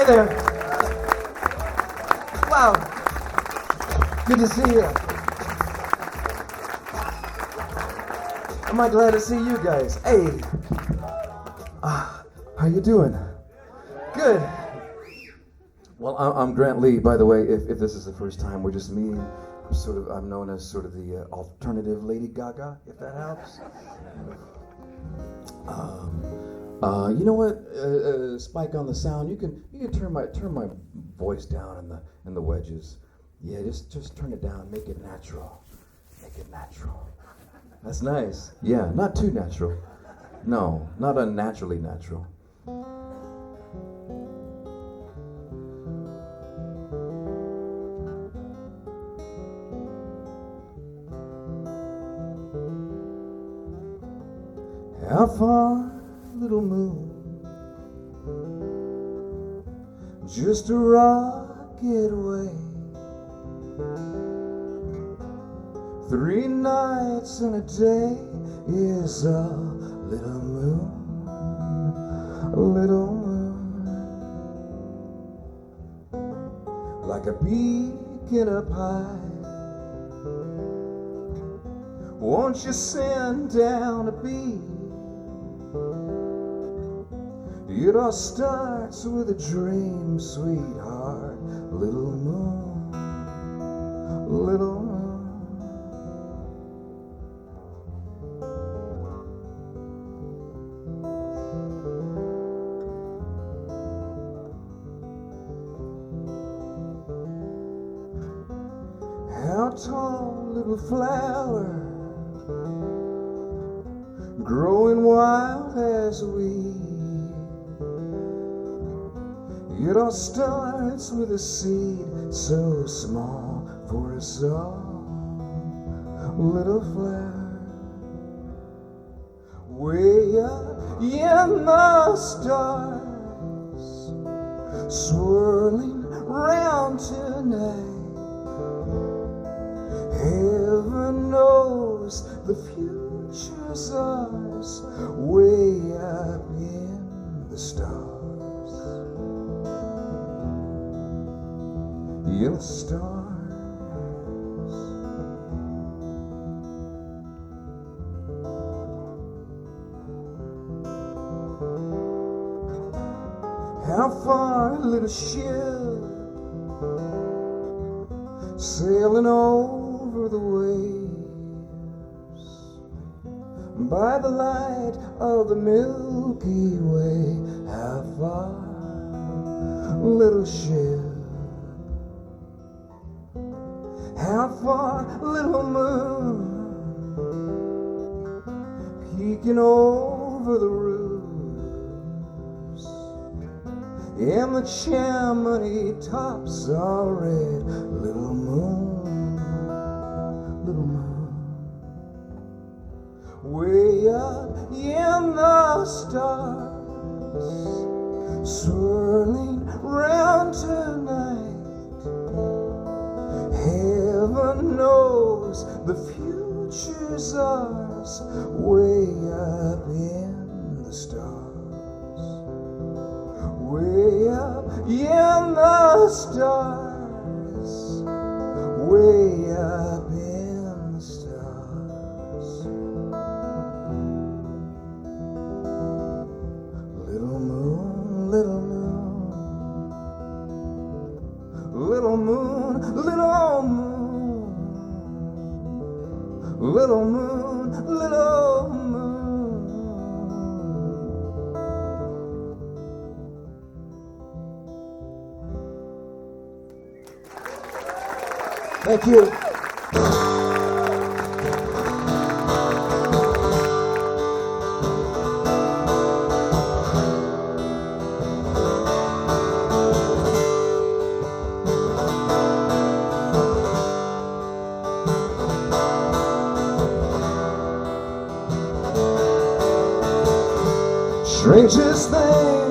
Hey there. Wow. Good to see you. Am I glad to see you guys? Hey. How you doing? Good. Well, I'm Grant Lee, by the way. If this is the first time we're just meeting, I'm known as sort of the alternative Lady Gaga, if that helps. You know what? Spike on the sound. You can turn my voice down in the wedges. Yeah, just turn it down. Make it natural. Make it natural. That's nice. Yeah, not too natural. No, not unnaturally natural. How far, little moon? Just a rocket away. 3 nights and a day is a little moon, a little moon. Like a beacon up high. Won't you send down a beam? It all starts with a dream, sweetheart. Little moon, little moon. How tall, little flower, growing wild as a weed. It all starts with a seed so small for us all, little flower. Way up in the stars, swirling round tonight. Heaven knows the future's ours, way up in the stars. In the stars. How far, little ship, sailing over the waves, by the light of the Milky Way. How far, little ship? How far, little moon, peeking over the roofs, and the chimney tops are red. Little moon, little moon, way up in the stars, swirling round tonight. Heaven knows the future's ours, way up in the stars. Way up in the stars, way up in the stars. Little moon, little moon, little moon, little moon. Little moon, little moon. Thank you. Strangest thing,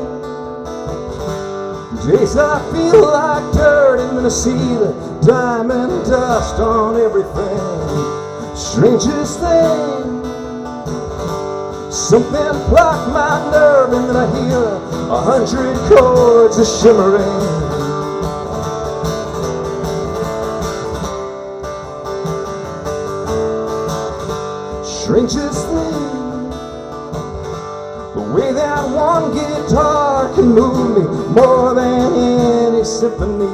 days I feel like dirt, and then I see the diamond dust on everything. Strangest thing, Something plucked my nerve, and then I hear 100 chords a shimmering. Strangest thing, the way that one guitar can move me more than any symphony.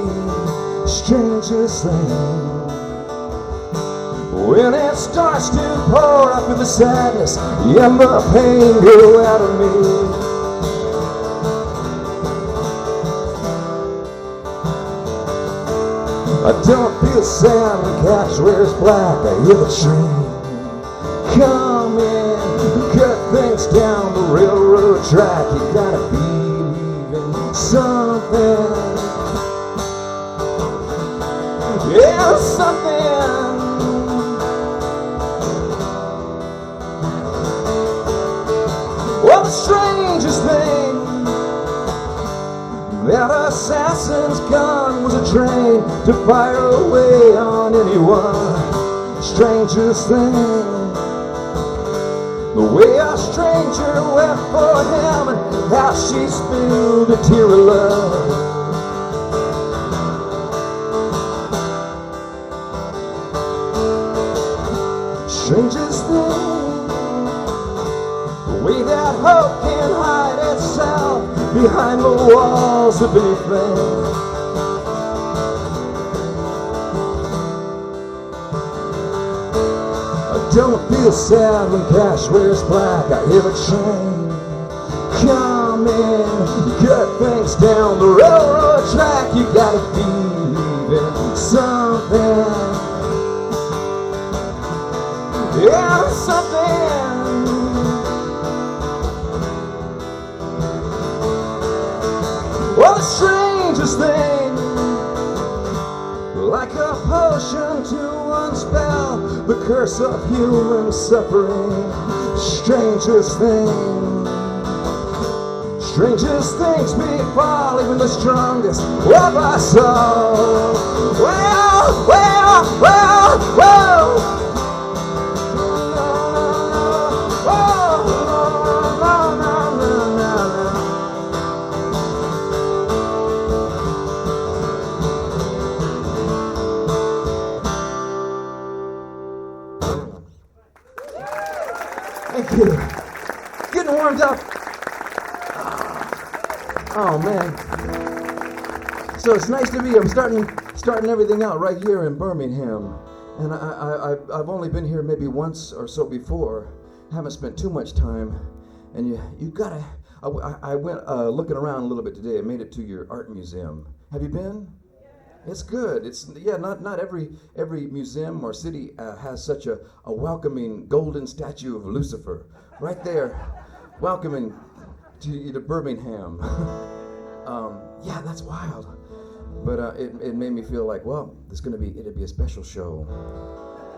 Strangest thing, when it starts to pour up with the sadness and the pain go out of me. I don't feel sad when cash wears black. I hear the train come in, cut things down the railroad track. You gotta believe in something, yeah, something. Well, the strangest thing, that assassin's gun was a train to fire away on anyone. Strangest thing, the way a stranger wept for him and how she spilled a tear of love. Strangest thing, the way that hope can hide itself behind the walls of anything. Don't feel sad when cash wears black. I hear a train come in, cut things down the railroad track. You gotta believe in something, yeah, something. Well, the strangest thing, like a potion to unspell the curse of human suffering. Strangest thing, strangest things befall even the strongest of us all. Well, well, well, well. Getting warmed up. Oh man. So it's nice to be here. I'm starting everything out right here in Birmingham. And I've only been here maybe once or so before. Haven't spent too much time. And you gotta, I went looking around a little bit today. I made it to your art museum. Have you been? It's good. It's, yeah, not every museum or city has such a welcoming golden statue of Lucifer right there, welcoming to Birmingham. Yeah, that's wild. But it made me feel like, well, it'd be a special show.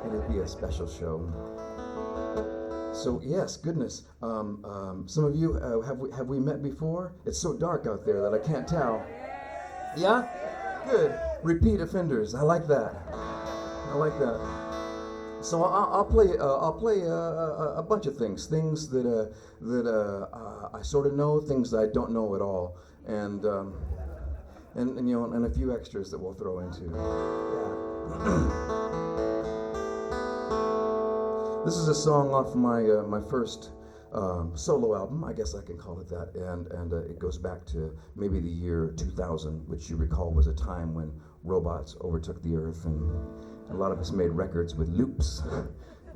It'd be a special show. So yes, goodness. Some of you have we met before? It's so dark out there that I can't tell. Yeah. Good. Repeat offenders. I like that. I like that. So I'll play a bunch of things that I sort of know, things that I don't know at all, and you know, and a few extras that we'll throw into. Yeah. This is a song off my first solo album, I guess I can call it that, and it goes back to maybe the year 2000, which you recall was a time when robots overtook the earth, and a lot of us made records with loops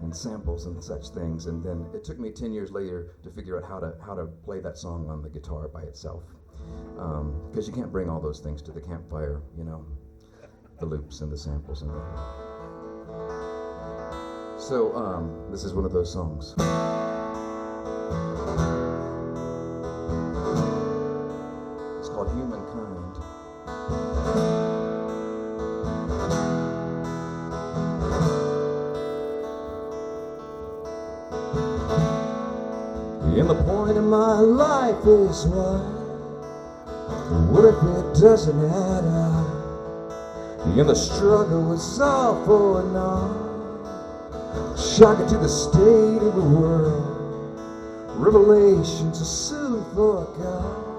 and samples and such things, and then it took me 10 years later to figure out how to play that song on the guitar by itself, because you can't bring all those things to the campfire, you know, the loops and the samples and the... So this is one of those songs. It's called Humankind. And the point of my life is what if it doesn't add up? And the struggle is all for naught. Shock it to the state of the world. revelations are soon forgot.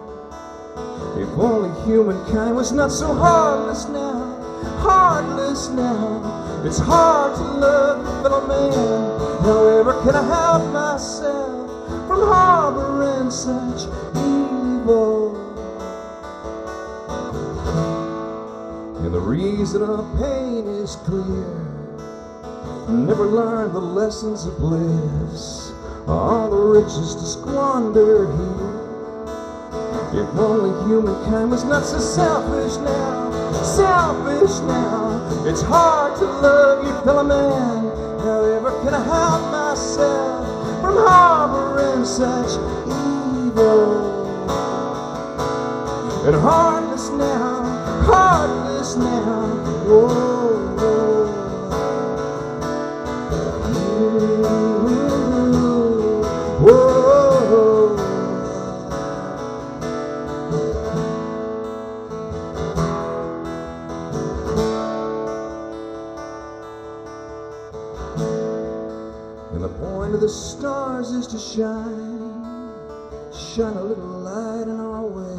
If only humankind was not so heartless now, heartless now. It's hard to love your fellow man. However can I help myself from harboring such evil? And the reason of pain is clear. Never learned the lessons of bliss. All the riches to squander here. If only humankind was not so selfish now, selfish now. It's hard to love your fellow man. However can I help myself from harboring such evil? And heartless now, heartless now. Whoa, whoa. Whoa. And the point of the stars is to shine a little light in our way.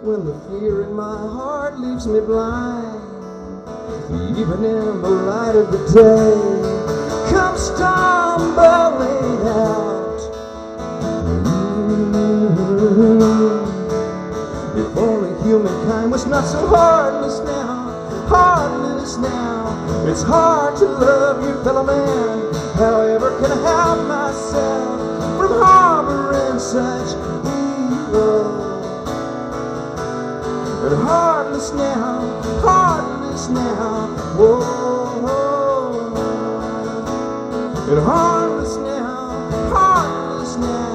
When the fear in my heart leaves me blind, even in the light of the day, come stumbling out. If only humankind was not so heartless now, heartless now. It's hard to love your fellow man. However can I help myself from harboring such evil? And heartless now, heartless now. Whoa, whoa. And heartless now, heartless now.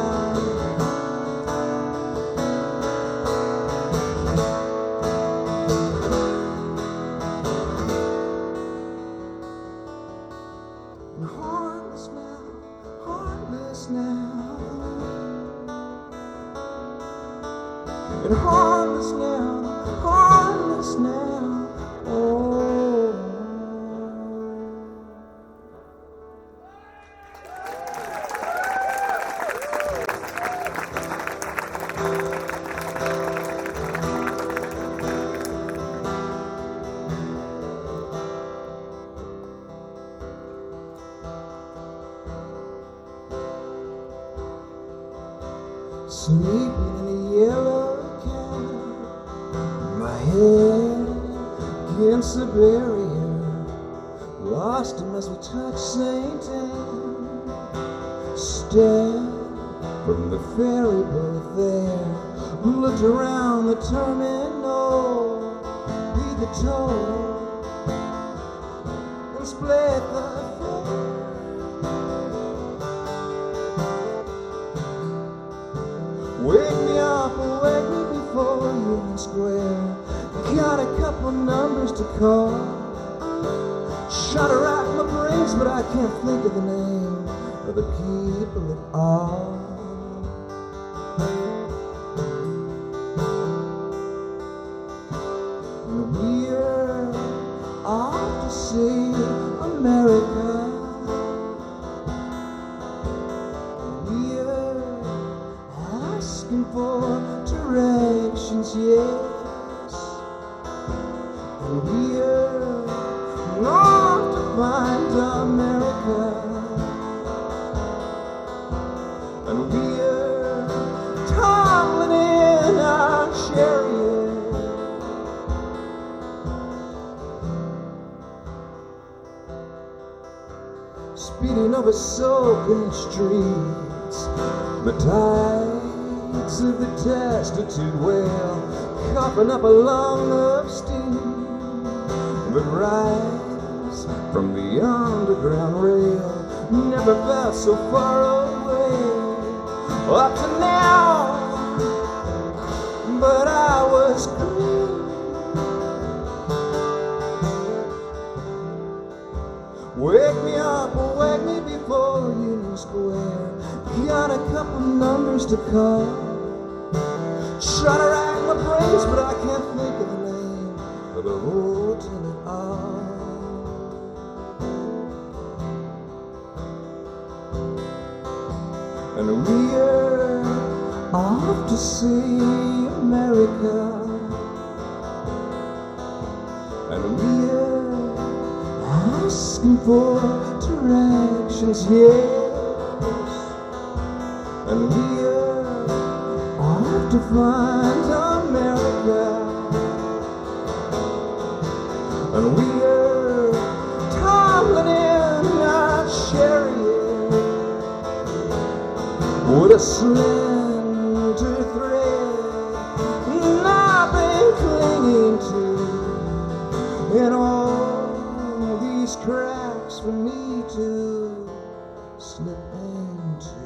And heartless now, heartless now. And heartless now, heartless now. Oh. Sleeping in a yellow cab, my head against the barrier, lost him as we touched St. Anne. Stepped from the ferry boat there, looked around the terminal, paid the toll, and split the fare. Wake me up, wake me before Union Square. Got a couple numbers to call. Shot a rack in my brains, but I can't think of the name of the people at all. And we're off to see America. Asking for directions, yes. And we're off to find America. And we're tumbling in our chariot. Speeding over soaking streets, the tides of the destitute wail, coughing up a lung of steam. But rise from the underground rail, never felt so far away up to now. But I was green. Wake me up, wake me before Union Square. Got a couple numbers to call. Try to rack my brains, but I can't think of the name of the hotel at all. And And we're off to see America. And we're asking for directions, yes. And we're off to find America. And we're tumbling in our chariot with a slender thread I've been clinging to, and all these cracks for me to slip into.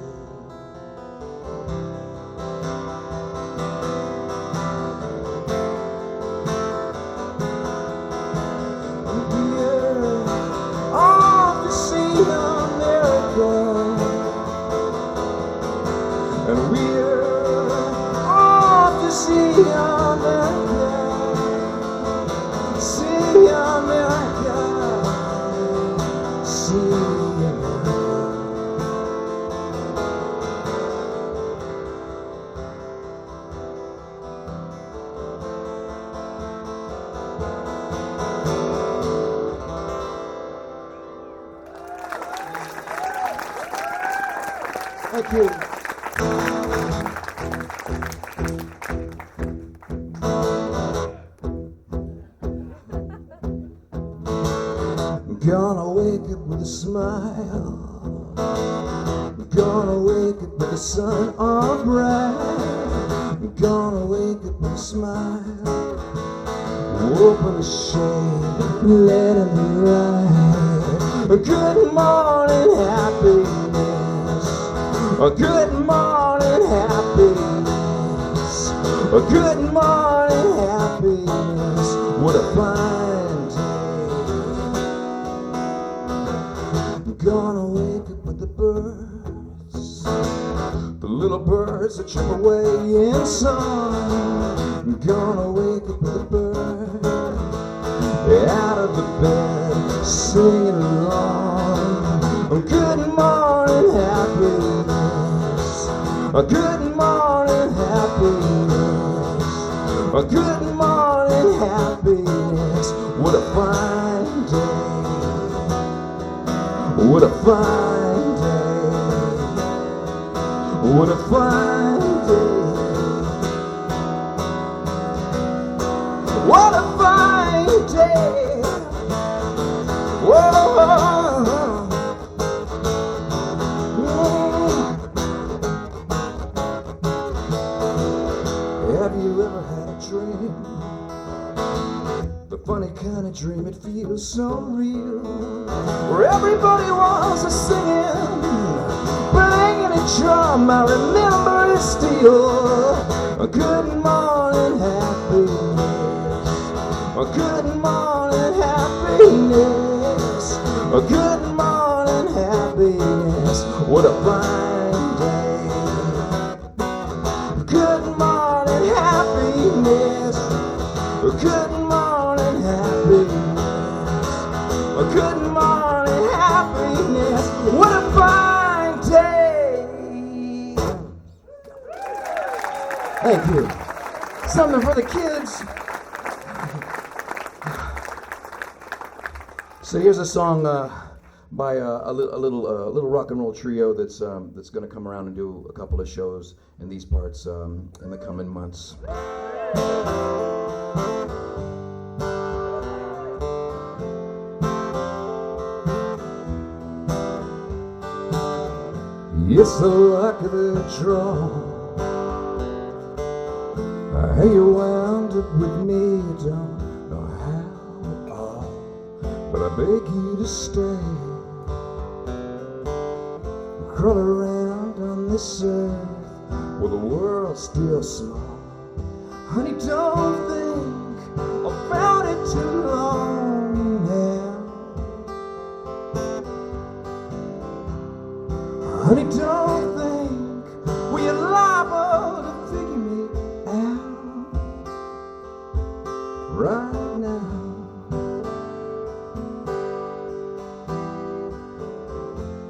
And we're off to see America, see America, see America. Thank you. Gonna wake up with a smile. Gonna wake up with the sun all bright. Gonna wake up with a smile. Open the shade, let it ride. Good morning, happiness. Good morning, happiness. Good morning, happiness. What a fine day. Gonna wake up with the birds, the little birds that chirp away in song. Gonna wake up with the birds out of the bed, singing along. Good morning, happiness. Good morning, happiness. Good morning, happiness. What a fine day. What a fine day. What a fine day. What a fine day. Whoa. Have you ever had a dream? The funny kind of dream, it feels so real, where everybody was singing, playing a drum. I remember it still. Good morning, happiness. Good morning, happiness. Good morning, happiness. What a fine day. Good morning, happiness. Good morning, happiness. Good morning, happiness. What a fine day. Thank you. Something for the kids. So here's a song by a little rock and roll trio that's going to come around and do a couple of shows in these parts in the coming months. It's the luck of the draw. How you wound up with me, you don't know how at all. But I beg you to stay. Crawl around on this earth where the world's still small. Honey, don't think about it too long now. Honey, don't think we're liable to figure me out right now.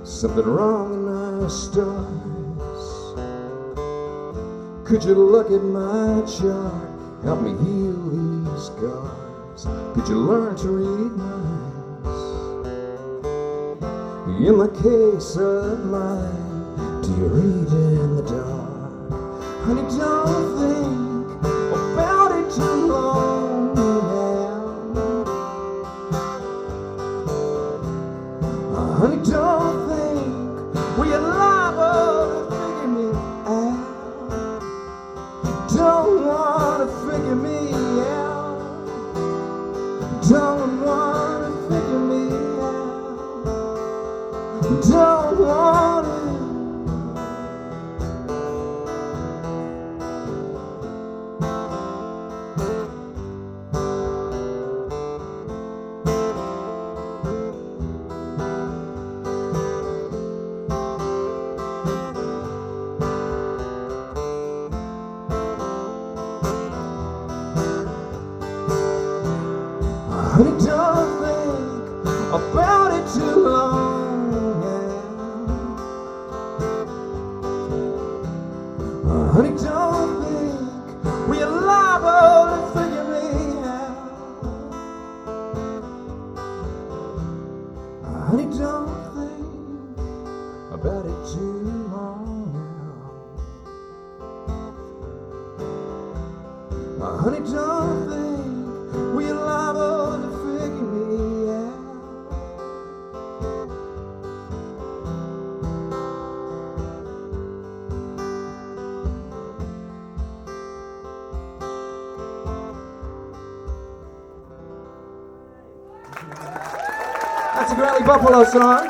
Something wrong in our stars. Could you look at my chart, help me heal these scars? Could you learn to read minds? In the case of mine, do you read in the dark? Honey, don't think about it too long now. Honey, don't think we're liable to figure me out. Don't want to figure me out. Don't want to figure me out. Don't want it. Honey, don't think about it too long now. Honey, don't think we're liable to figure me out. Honey, don't think about it too long now. Honey, don't think we're liable to figure me out. That's a Growly Buffalo song.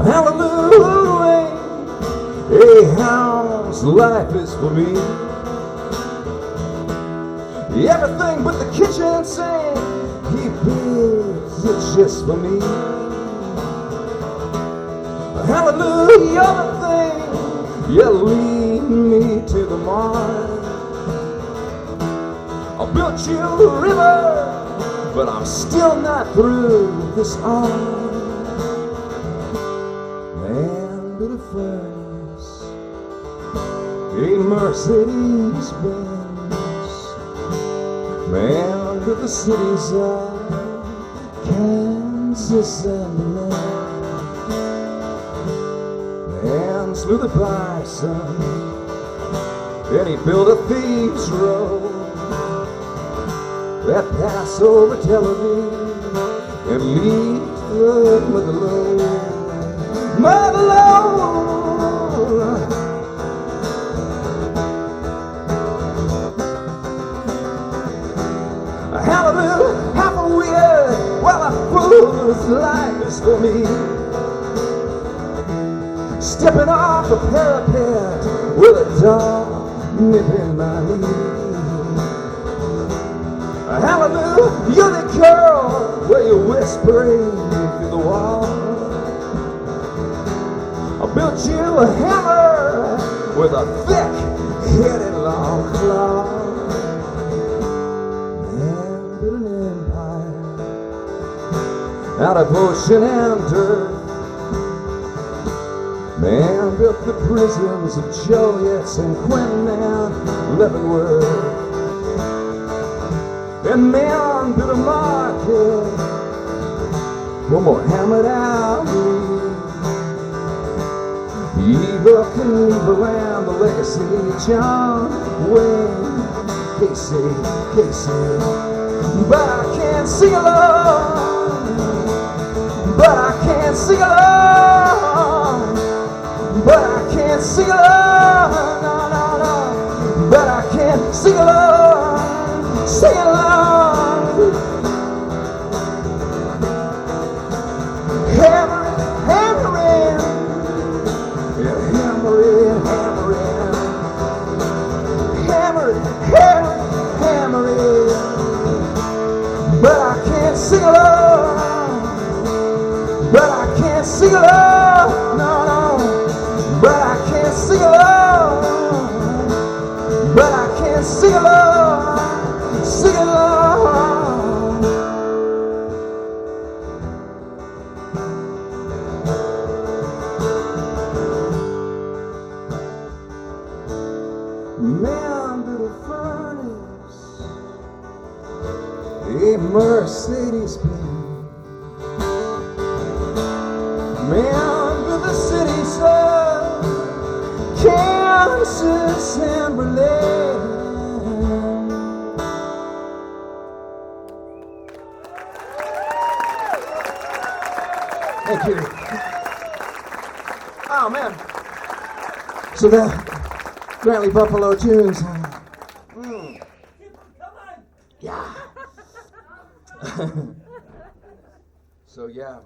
Hallelujah, a house life is for me. Everything but the kitchen sink, he builds it just for me. Hallelujah, everything, you lead me to the mark. I built you a river, but I'm still not through this arc. Furnace, a Mercedes Benz, man with the cities of Kansas and man slew the bison, and he built a thieves' road that passed over Tel Aviv and leaped with the load. Mother Lord, hallelujah, half a weird, while a fool's life is for me. Stepping off a parapet with a dog nipping my knee. Hallelujah, you're the girl where you're whispering through the wall. I built you a hammer with a thick-headed long claw. Man built an empire out of ocean and dirt. Man built the prisons of Joliet and Quentin and Leavenworth. And man built a market for Muhammad Ali. Evil Knievel and the legacy John Wayne Casey. But I can't sing along. But I can't sing along. But I can't sing along. No. But I can't sing along. Sing along. Hammering. Hammering, but I can't sing along, but I can't sing along, no, but I can't sing a Mercedes-Benz. Man to the cities of Kansas and Berlin. Thank you. Oh man. So that Brantley Buffalo Tunes. Yeah. So yeah.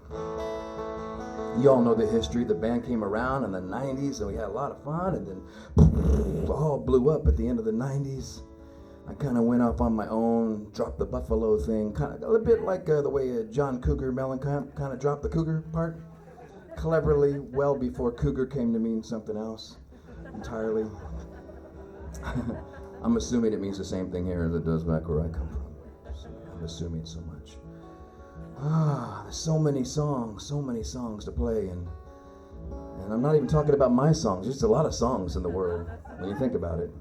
You all know the history. The band came around in the 90s and we had a lot of fun, and then all blew up at the end of the 90s. I kind of went off on my own, dropped the Buffalo thing, kind of a little bit like the way John Cougar Mellencamp kind of dropped the Cougar part. Cleverly, well before Cougar came to mean something else entirely. I'm assuming it means the same thing here as it does back where I come from. So I'm assuming so much. There's so many songs to play, and I'm not even talking about my songs. There's just a lot of songs in the world when you think about it.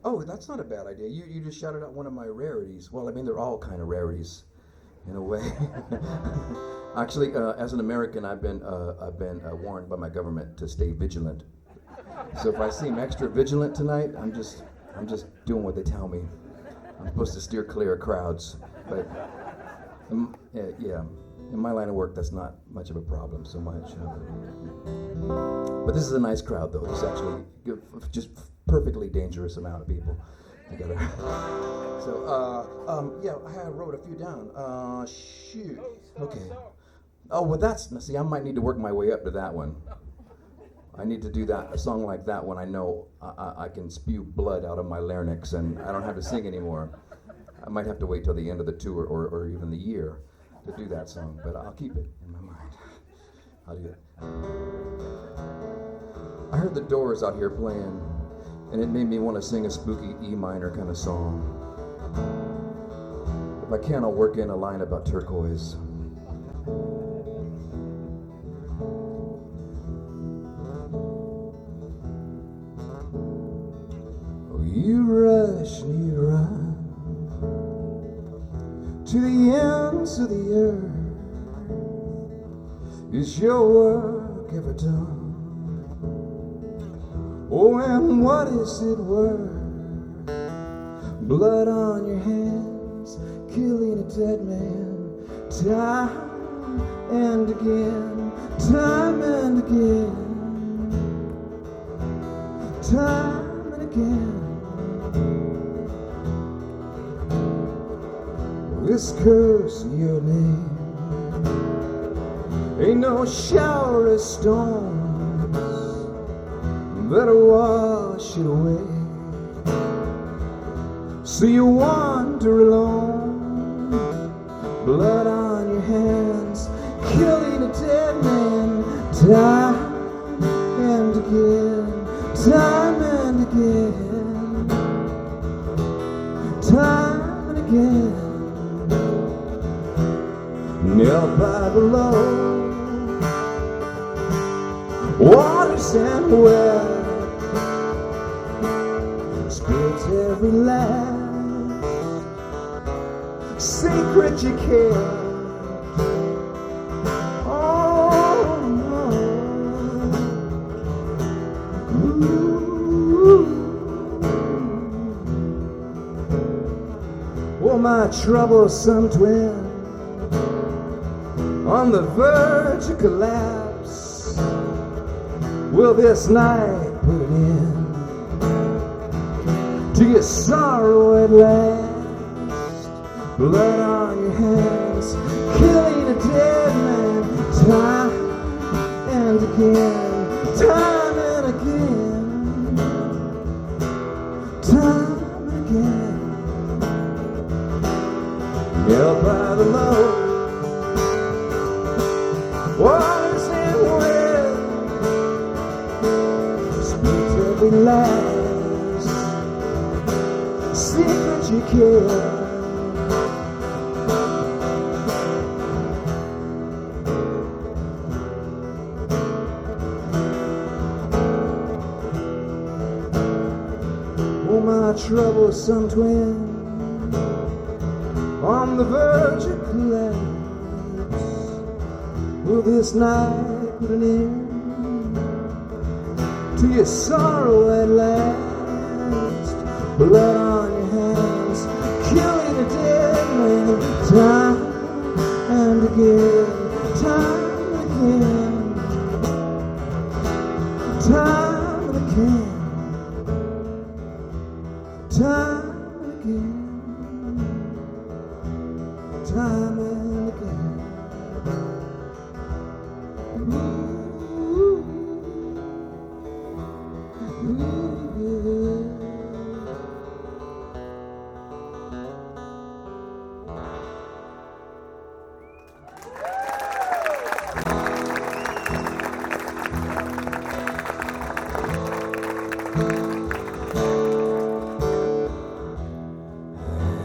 Oh, that's not a bad idea. You just shouted out one of my rarities. Well, I mean, they're all kind of rarities, in a way. Actually, as an American, I've been warned by my government to stay vigilant. So if I seem extra vigilant tonight, I'm just doing what they tell me. I'm supposed to steer clear of crowds, but yeah, in my line of work, that's not much of a problem so much. But this is a nice crowd, though. It's actually just perfectly dangerous amount of people together. So, yeah, I wrote a few down. Shoot. Okay. Oh, well, see, I might need to work my way up to that one. I need to do a song like that when I know I can spew blood out of my larynx and I don't have to sing anymore. I might have to wait till the end of the tour or even the year to do that song, but I'll keep it in my mind. I'll do it. I heard the Doors out here playing, and it made me want to sing a spooky E minor kind of song. If I can, I'll work in a line about turquoise. Oh, you rush and you run to the ends of the earth. Is your work ever done? Oh, and what is it worth? Blood on your hands, killing a dead man, time and again, time and again, time and again. This curse of your name ain't no shower of stones that'll wash it away. So you wander alone, blood on your hands, killing a dead man, time and again, time and again, time and again. Knelt by the low waters and wept, spilled every last secret you kept. Oh, oh, my troublesome twin, on the verge of collapse, will this night put an end to your sorrow at last? Blood on your hands, killing a dead man, time and again, time and again, time and again. Held by the low waters and wind, speak every last secret you kept. Oh, my troublesome twin, on the verge of collapse. Will this night put an end to your sorrow at last? Blood on your hands, killing a dead man, time and again, time and again, time and again, time and again, time and again.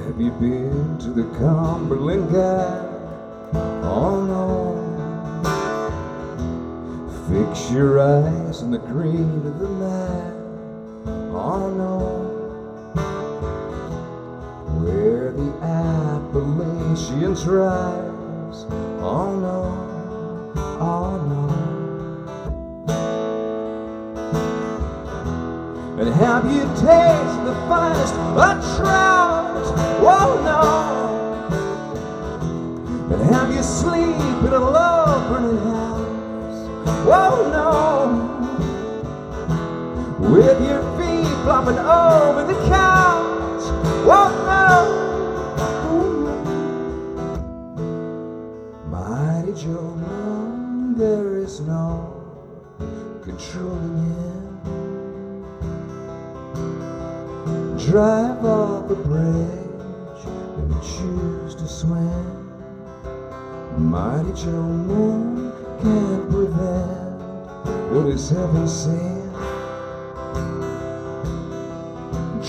Have you been to the Cumberland Gap? Oh no. Fix your eyes on the green of the map. Oh no. Where the Appalachians rise. Oh no. Oh no. And have you tasted the finest of trout? Oh no. And have you sleep in a low burning house? Oh no. With your feet flopping over the couch? Oh no. Mighty Joe Moon, there is no controlling him. Drive off the bridge and choose to swim. Mighty Joe Moon can't prevent what is heaven sent.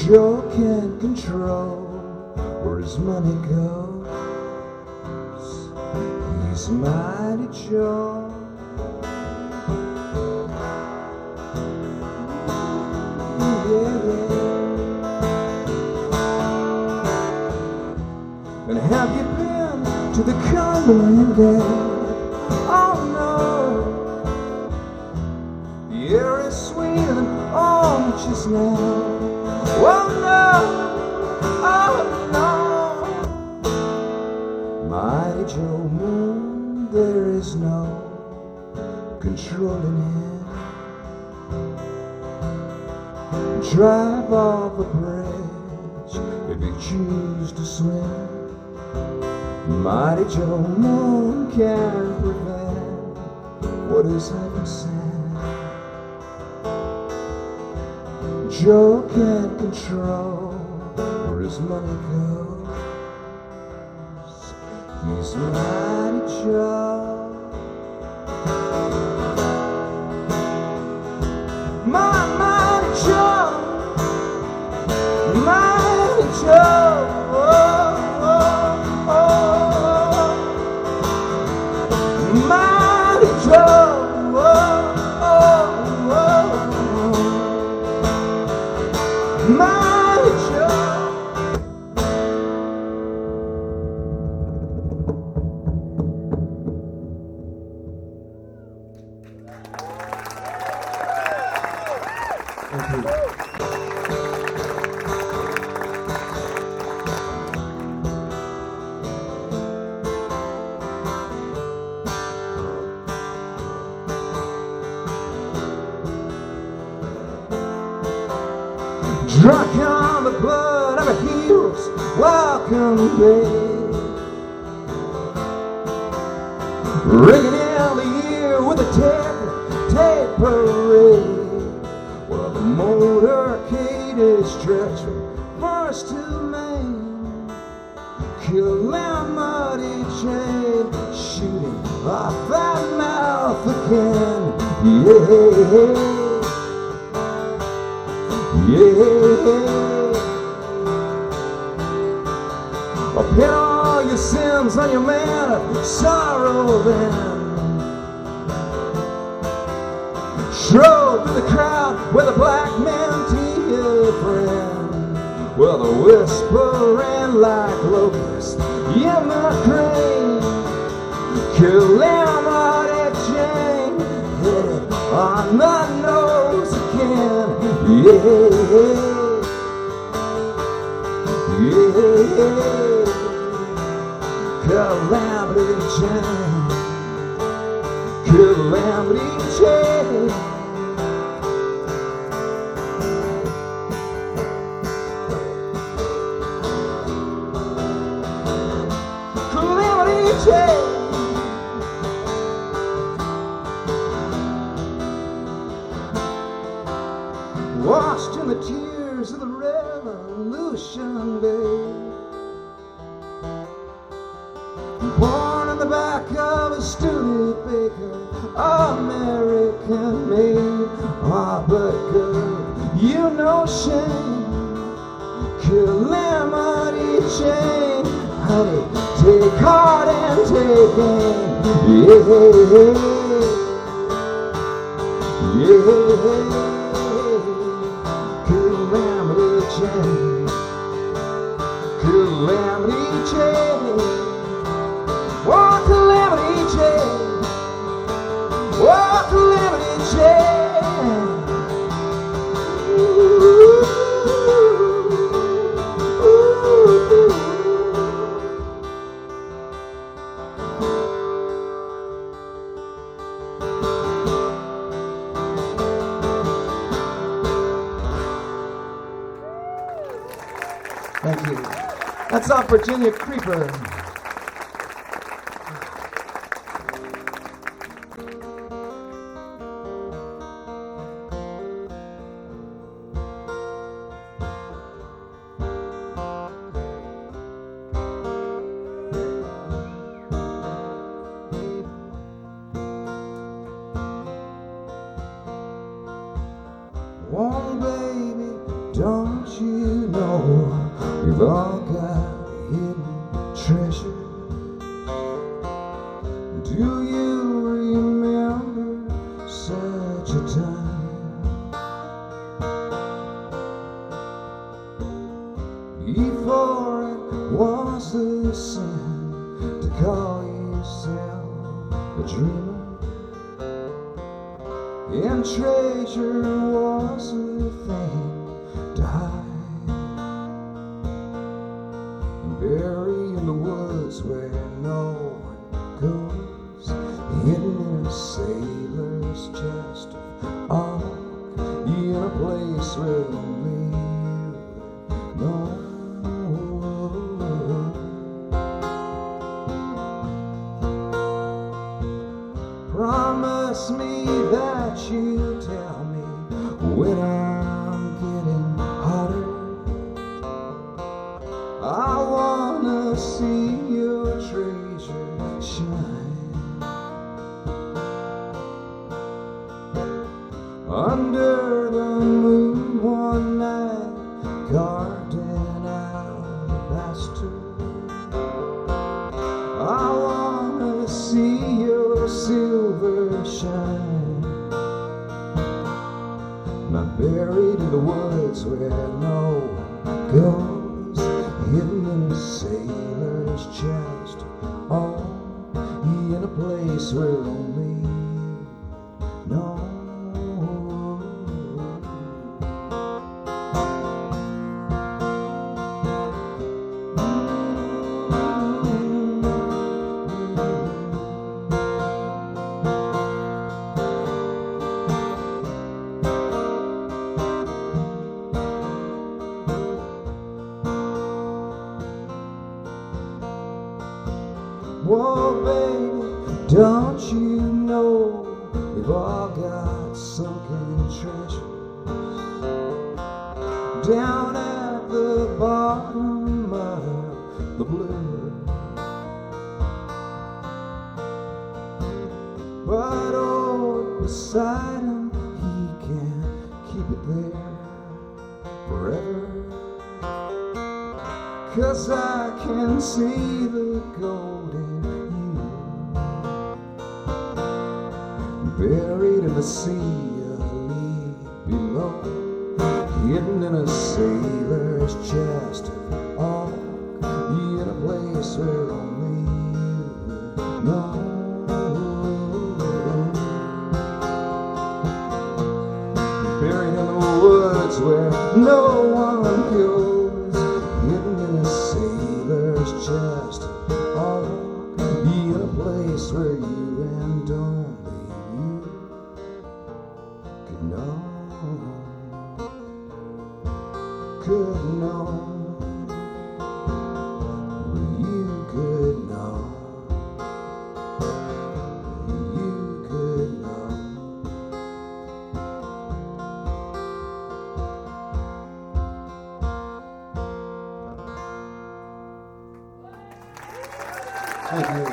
Joe can't control where his money goes. He's Mighty Joe. And have you been to the Cumberland Gap? Oh no. The air is sweeter than oranges now. Oh no. Oh no. Mighty Joe Moon, there is no controlling him. Drive off a bridge if you choose to swim. Mighty Joe Moon can't prevent what is heaven sent. Joe can't control where his money goes. He's Mighty Joe. My Mighty Joe. Mighty Joe. Mighty Joe, oh, oh, oh. Mighty Joe. Thank you. Drunk on the blood of a hero's welcome day, ringing in the ear with a tape parade. Well, the motorcade is stretched from first to main. Calamity Jane shooting off that mouth again. Yeah. Yeah, I'll pin all your sins on your man of sorrow then. Strode through the crowd with a black mantilla friend. Well, they're whispering like locusts in the crane. Calamity Jane, headed on the nose again. Yeah. Calamity Jane, Calamity Jane. Calamity Jane. Washed in the tears of the revolution, babe. Born in the back of a Studebaker, American made. Ah, but girl, you know shame. Calamity Jane, honey, take heart and take aim. Yeah. Calamity Jane, Calamity Jane. Oh, Calamity Jane, oh, Calamity Jane. Thank you. That's off Virginia Creeper. Oh, baby, don't you know we've all got hidden treasure? Do you remember such a time? Before it was a sin to call yourself a dreamer, and treasure was a thing to hide, and buried in the woods where no one goes, hidden in a sailor's chest of ark, in a place where only you know. Promise me that you'll tell me when I'm getting hotter. I wanna see your treasure shine under the moon one night, carved in alabaster. I wanna see your silver shine, not buried in the woods where no one goes, hidden in a sailor's chest, oh, in a place where only you know. Whoa, baby, don't you know we've all got sunken treasures down at the bottom of the blue? But oh, beside him, he can't keep it there forever, 'cause I can see the gold in you, buried in the sea a league below, hidden in a sailor's chest. Oh, in a place where only you know. Buried in the woods where no one goes, hidden in a sailor's chest. Oh, in a place where you and only you could know. Could know, you could know, you could know. Thank you.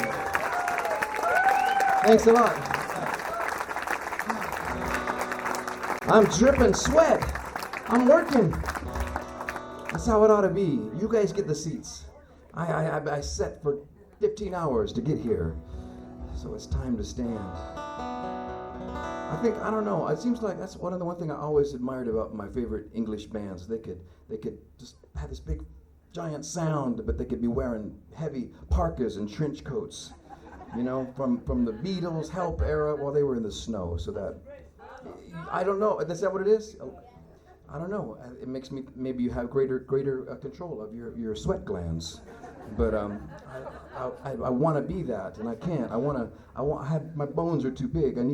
Thanks a lot. I'm dripping sweat. I'm working. That's how it ought to be. You guys get the seats. I sat for 15 hours to get here, so it's time to stand. I don't know. It seems like that's one thing I always admired about my favorite English bands. They could just have this big, giant sound, but they could be wearing heavy parkas and trench coats. You know, from the Beatles, Help era, while they were in the snow. So that, I don't know. Is that what it is? I don't know. It makes me, maybe you have greater control of your sweat glands, but I want to be that, and I can't. I have, my bones are too big. I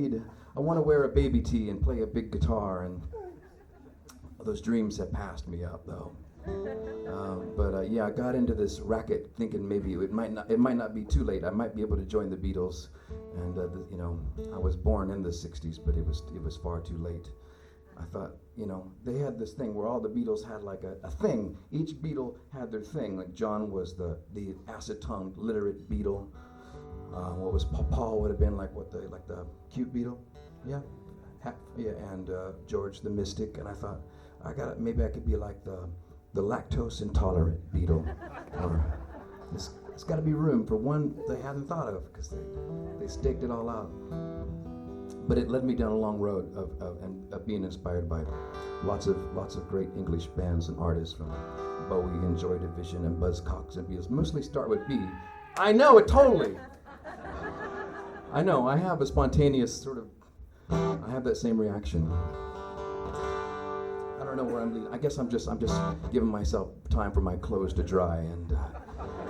want to wear a baby tee and play a big guitar, and those dreams have passed me up though. Yeah, I got into this racket thinking maybe it might not be too late. I might be able to join the Beatles, and you know, I was born in the '60s, but it was far too late. I thought, you know, they had this thing where all the Beatles had like a thing. Each Beatle had their thing. Like John was the acid-tongued, literate Beatle. What was Paul would have been like the cute Beatle, yeah, and George the mystic. And I thought, maybe I could be like the lactose intolerant Beatle, or there's got to be room for one they hadn't thought of because they staked it all out. But it led me down a long road of being inspired by lots of great English bands and artists, from Bowie and Joy Division and Buzzcocks and Beatles. Mostly start with B. I know it totally. I know. I have a spontaneous sort of. I have that same reaction. I don't know where I'm leading. I guess I'm just giving myself time for my clothes to dry, and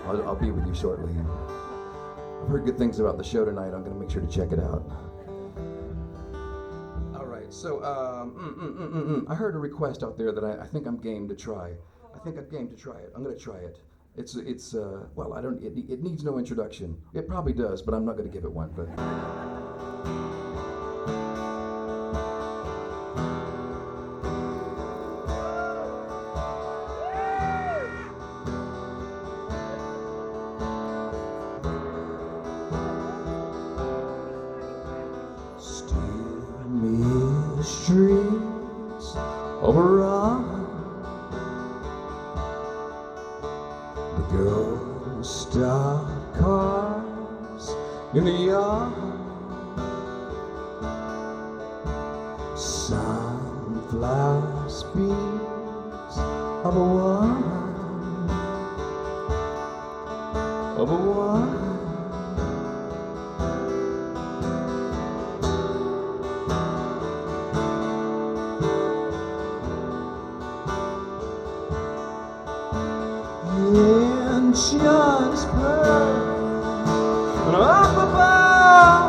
I'll be with you shortly. I've heard good things about the show tonight. I'm going to make sure to check it out. So, I heard a request out there that I think I'm game to try. I think I'm game to try it. I'm going to try it. Well, it needs no introduction. It probably does, but I'm not going to give it one. But streets of Iran, the ghost of cars in the yard, sunflower speaks of a woman, of a woman. Just and up above,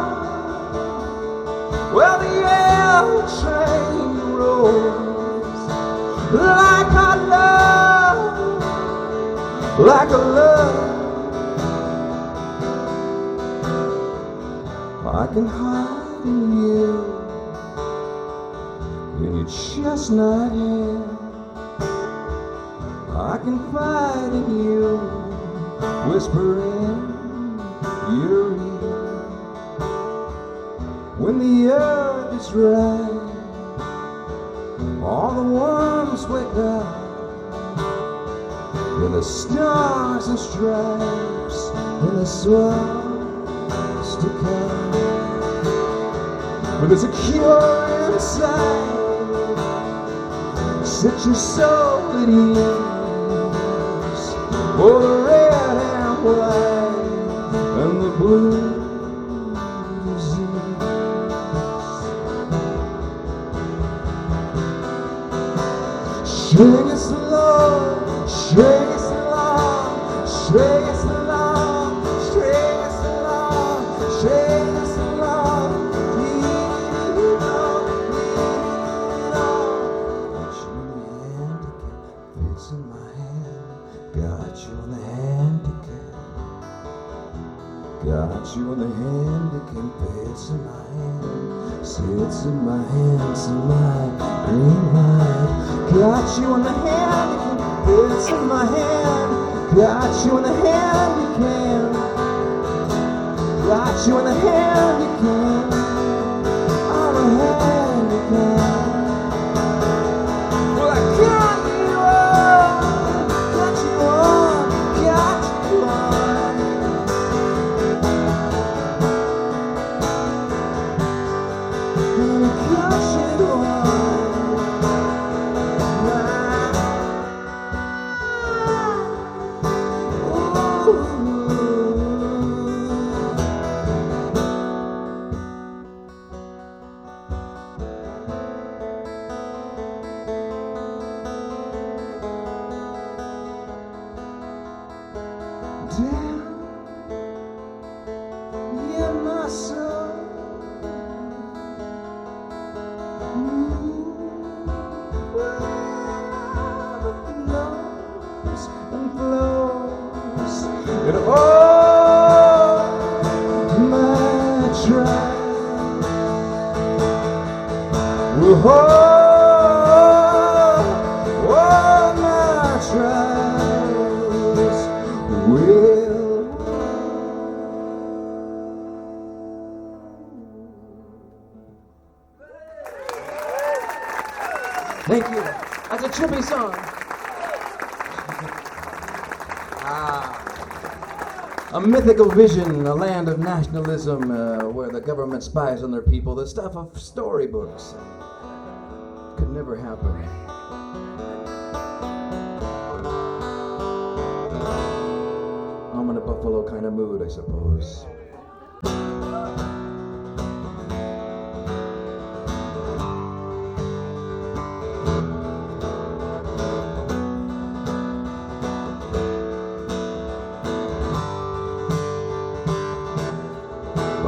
where the L train rolls, like a love, like a love. I can hide in you, in your chestnut hair. I can fight in you, whisper in your ear. When the earth is right, all the worms wake up, and the stars and stripes, and the swans to come. But there's a cure inside, set your soul at ease. For the red and white and the blue disease. String us along, string us along, string us along, string us along, string us along. Lean on, lean on. Got you in the handicap, fits in my hand. Got you in the handicap. Got you in the handicap, fits in my hand. Sits in my hands in my green light. Got you in the handicap, fits in my hand. Got you in the handicap. Got you in the handicap. I'm a handicap. Well, I got you on, got you on, got you on. And I got you on. Thank you. That's a trippy song. A mythical vision, a land of nationalism where the government spies on their people, the stuff of storybooks. Could never happen. I'm in a Buffalo kind of mood, I suppose.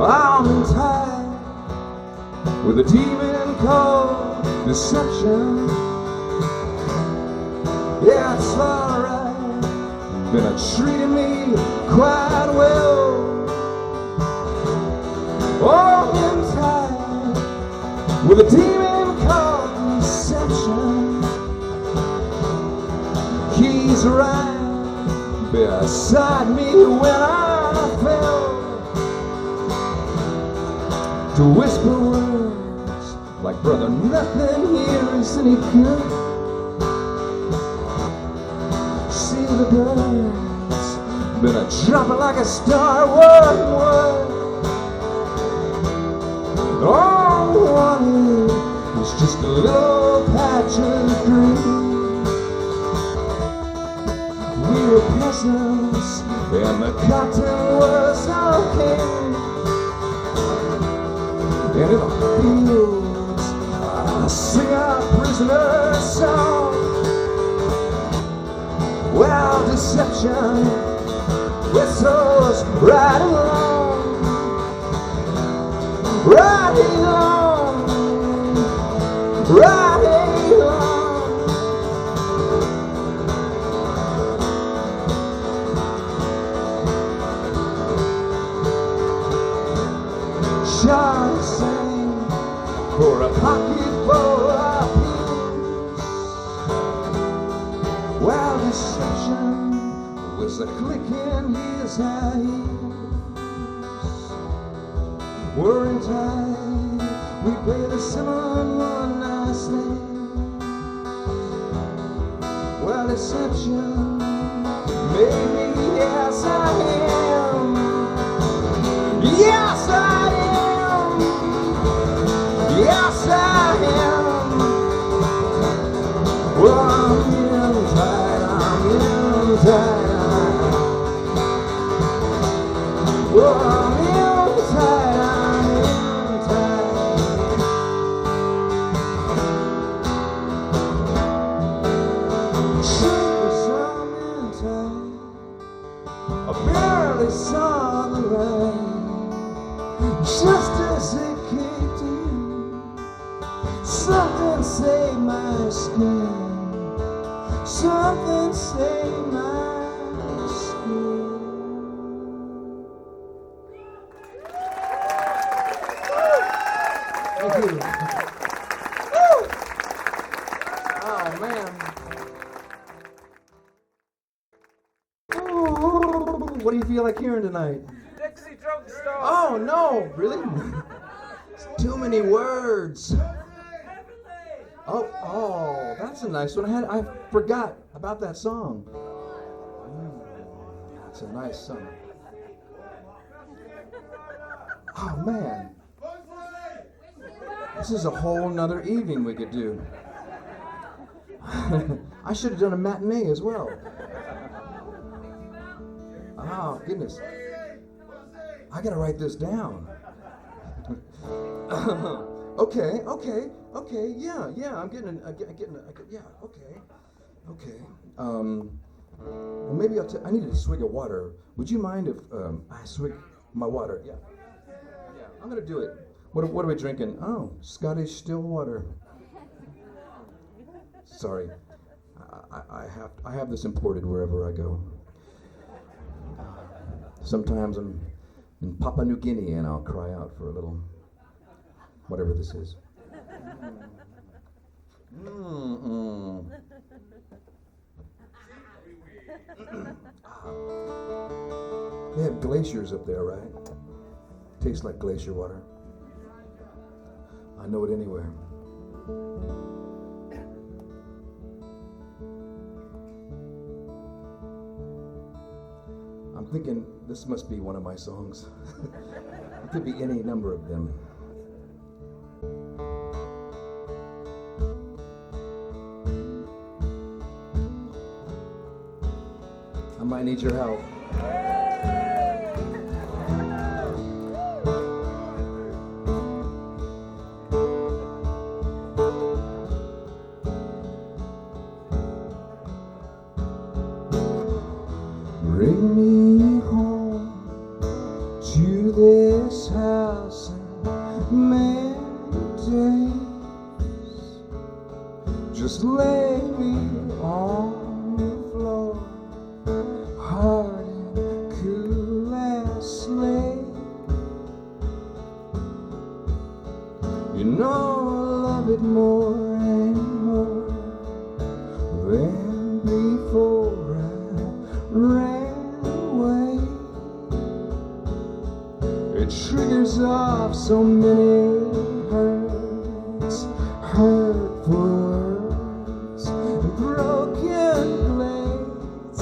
I'm in tight with a demon called deception. Yeah, it's alright, been treating me quite well. Oh, I'm tight with a demon called deception. He's right beside me when I fell. To whisper words like, brother, nothing here is any good. See the birds been a dropping like a star, one word. All I wanted was just a little patch of green. We were peasants and the cotton was our king. And in the fields, I sing our prisoner song. Well, deception whistles right along, right along, right along. Shall sing for a pocket full of peace. While deception was a click in his eyes. We're in time, we play the summer one night stand. Well, deception made me, yes I am. Yes I am. Yes I am. What do you feel like hearing tonight? Dixie Drugstore. Oh, no, really? Too many words. Oh, that's a nice one. I forgot about that song. That's a nice song. Oh, man. This is a whole nother evening we could do. I should have done a matinee as well. Oh, goodness. I gotta write this down. Okay, yeah, I'm getting, yeah, okay. Well, maybe I need a swig of water. Would you mind if I swig my water? Yeah, I'm gonna do it. What are we drinking? Oh, Scottish still water. Sorry, I have this imported wherever I go. Sometimes I'm in Papua New Guinea and I'll cry out for a little, whatever this is. They have glaciers up there, right? Tastes like glacier water. I know it anywhere. I'm thinking this must be one of my songs. It could be any number of them. I might need your help. Bring me home to this house in many days. Just lay me on the floor, hard and cool as slate. You know I love it more and more than before I ran. It triggers off so many hurts, hurtful words, and broken blades.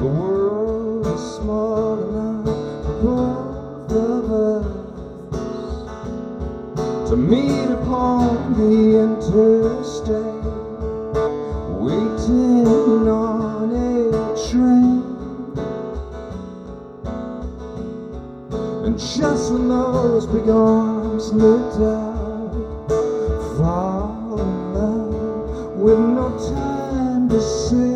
The world is small enough for both of us to meet upon the interstate, waiting on a train. And just when those big arms lift out, fall in love with no time to say.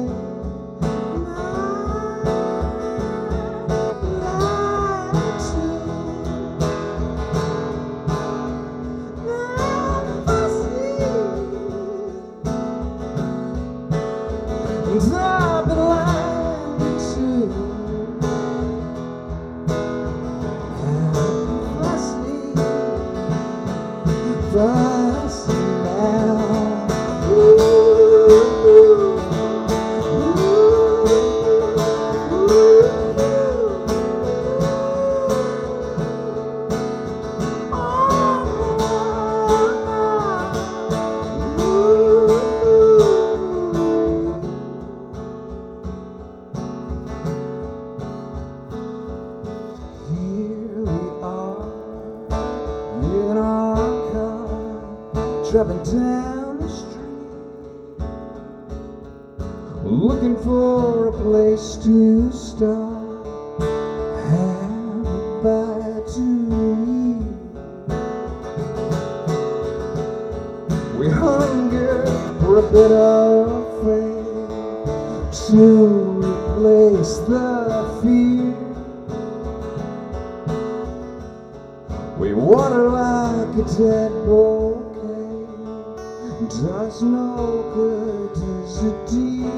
driving down the street, looking for a place to stop, have a bite to eat. We hunger for a bit of faith to replace the fear. We water like a dead bouquet, does no good, does it deep?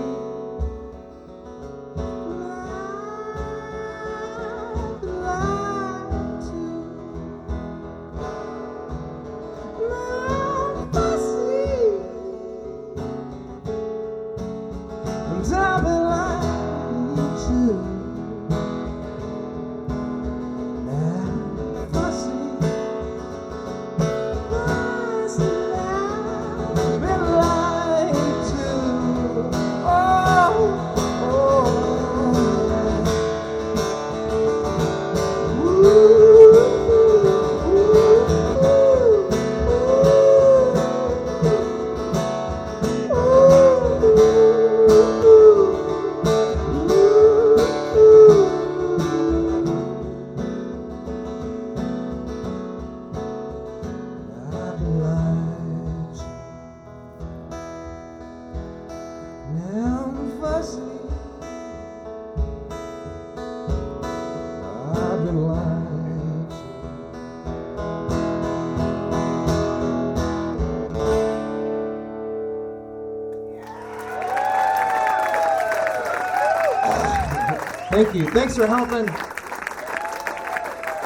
Thank you. Thanks for helping.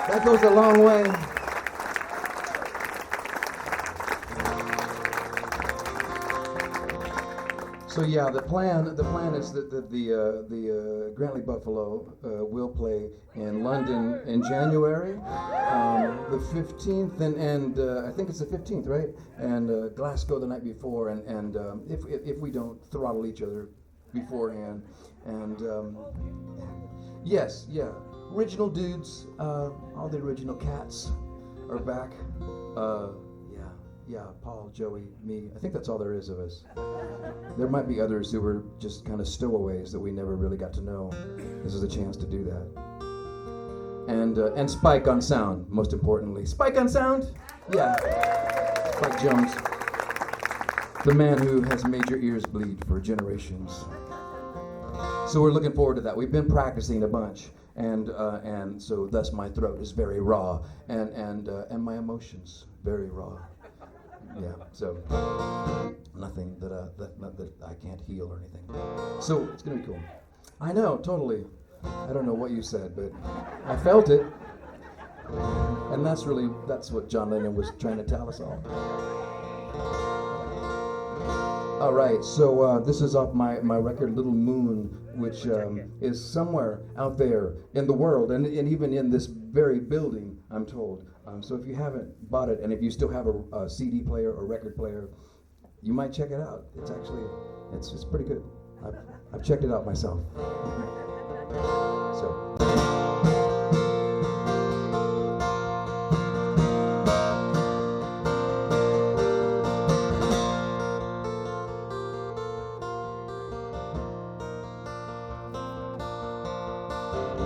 That goes a long way. So yeah, the plan is that the Grantley Buffalo will play in London in January, the 15th, and I think it's the 15th, right? And Glasgow the night before, and if we don't throttle each other beforehand, and yes, yeah, original dudes, all the original cats are back. Yeah, Paul, Joey, me. I think that's all there is of us. There might be others who were just kind of stowaways that we never really got to know. This is a chance to do that. And Spike on sound, most importantly. Spike on sound? Yeah. Spike Jones. The man who has made your ears bleed for generations. So we're looking forward to that. We've been practicing a bunch, and so thus my throat is very raw, and my emotions very raw. Yeah, so nothing that I can't heal or anything. So it's gonna be cool. I know, totally. I don't know what you said, but I felt it, and that's what John Lennon was trying to tell us all. All right, so this is off my record Little Moon, which is somewhere out there in the world, and even in this very building, I'm told. So if you haven't bought it, and if you still have a CD player or record player, you might check it out. It's actually, it's pretty good. I've checked it out myself. So.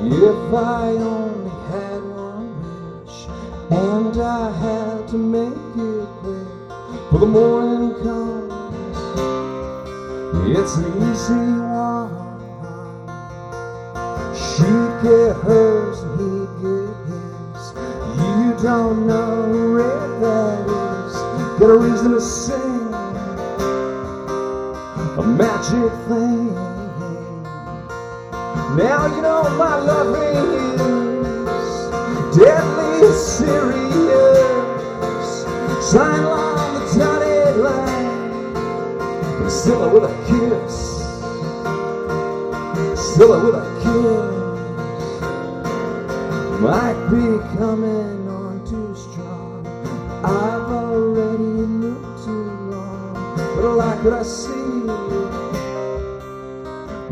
If I only had one wish, and I had to make it quick, for the morning comes, it's an easy one. She'd get hers and he'd get his. You don't know who red that is. Get a reason to sing a magic thing. Now you know my loving is deadly serious. Sign along the dotted line, and still with a kiss, still with a kiss. Might be coming on too strong. I've already looked too long, but I like what I see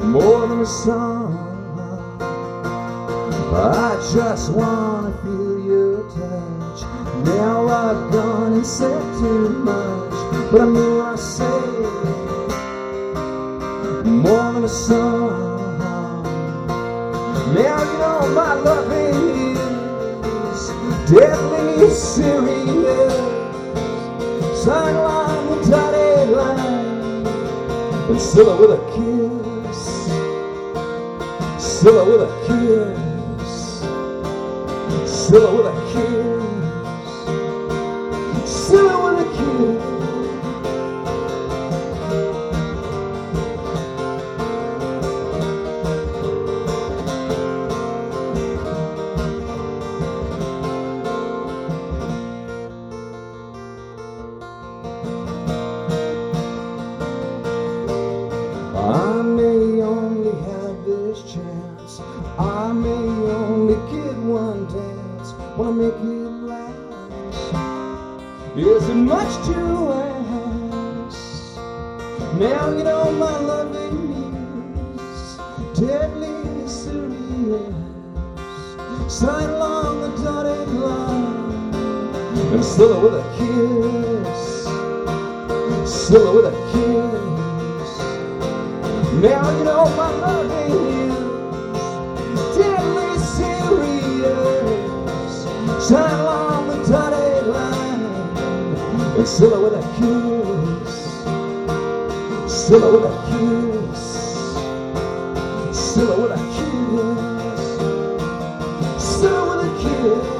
more than a song. I just wanna feel your touch. Now I've gone and said too much. but I mean what I say. More than a song. Now you know my loving is deadly serious. Sign along the dotted line, and seal it with a kiss. Seal it with a kiss. Seal it with a kiss. Seal it with a kiss. I may only have this chance. I may only get one dance. Wanna make you laugh. Is it much to ask? Now you know my loving is deadly serious. Sign along the dotted line and seal it with a kiss. Seal it with a kiss. Now you know my loving is deadly serious. Sign along the dotted line and seal it with a kiss. Seal it with a kiss. Seal it with a kiss. Seal it with a kiss.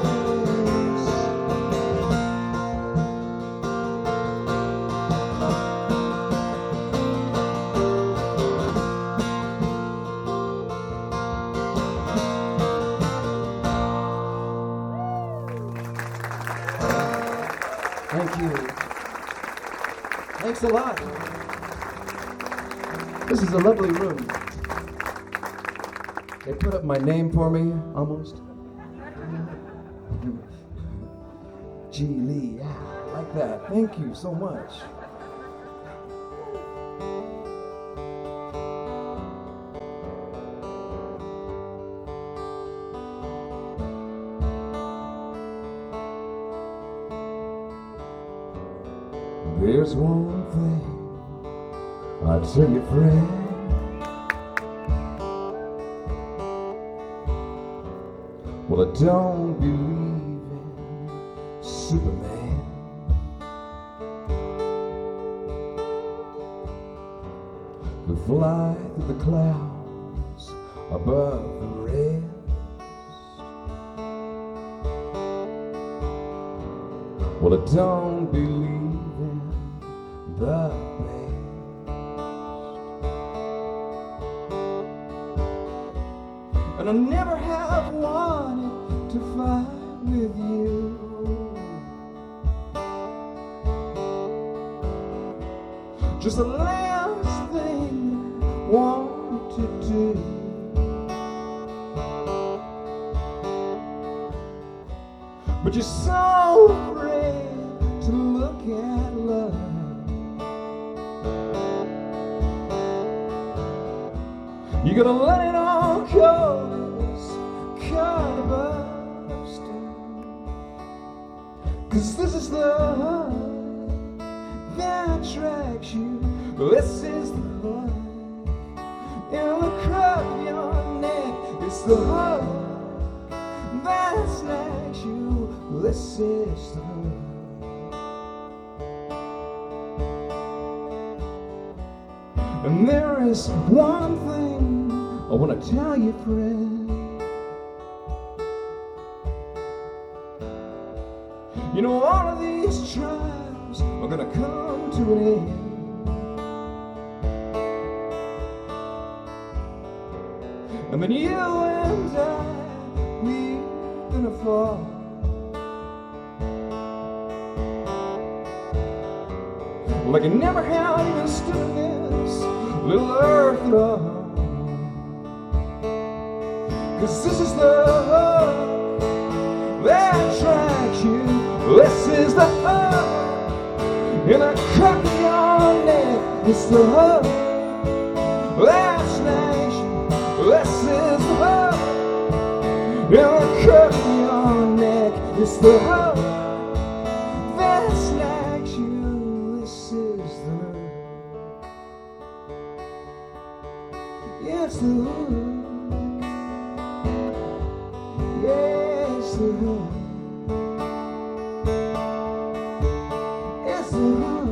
Thank you. Thanks a lot. This is a lovely room. They put up my name for me, almost. G. Lee, yeah, I like that. Thank you so much. There's one thing I'll tell you, friend. Well, I don't believe in Superman. Could fly through the clouds above the rest. Well, I don't believe the best. And I never have wanted to fight with you. Just the last thing I want to do. But you're so afraid to look at love. You're gonna let it all go, this carbuster. 'Cause this is love that attracts you. This is the love in the crowd of your neck. It's the love that snacks you. This is the love. And there is one thing I want to tell you, friend. You know, all of these trials are gonna come to an end. And then you and I, we're gonna fall. Like you never have even stood in this little earth at all. 'Cause this is the love that attracts you. This is the love in the crack of your neck. It's the love that snakes you. This is the love in the crack of your neck. It's the love that snakes you. This is It's the hook. Yeah, it's the hook. It's the hook.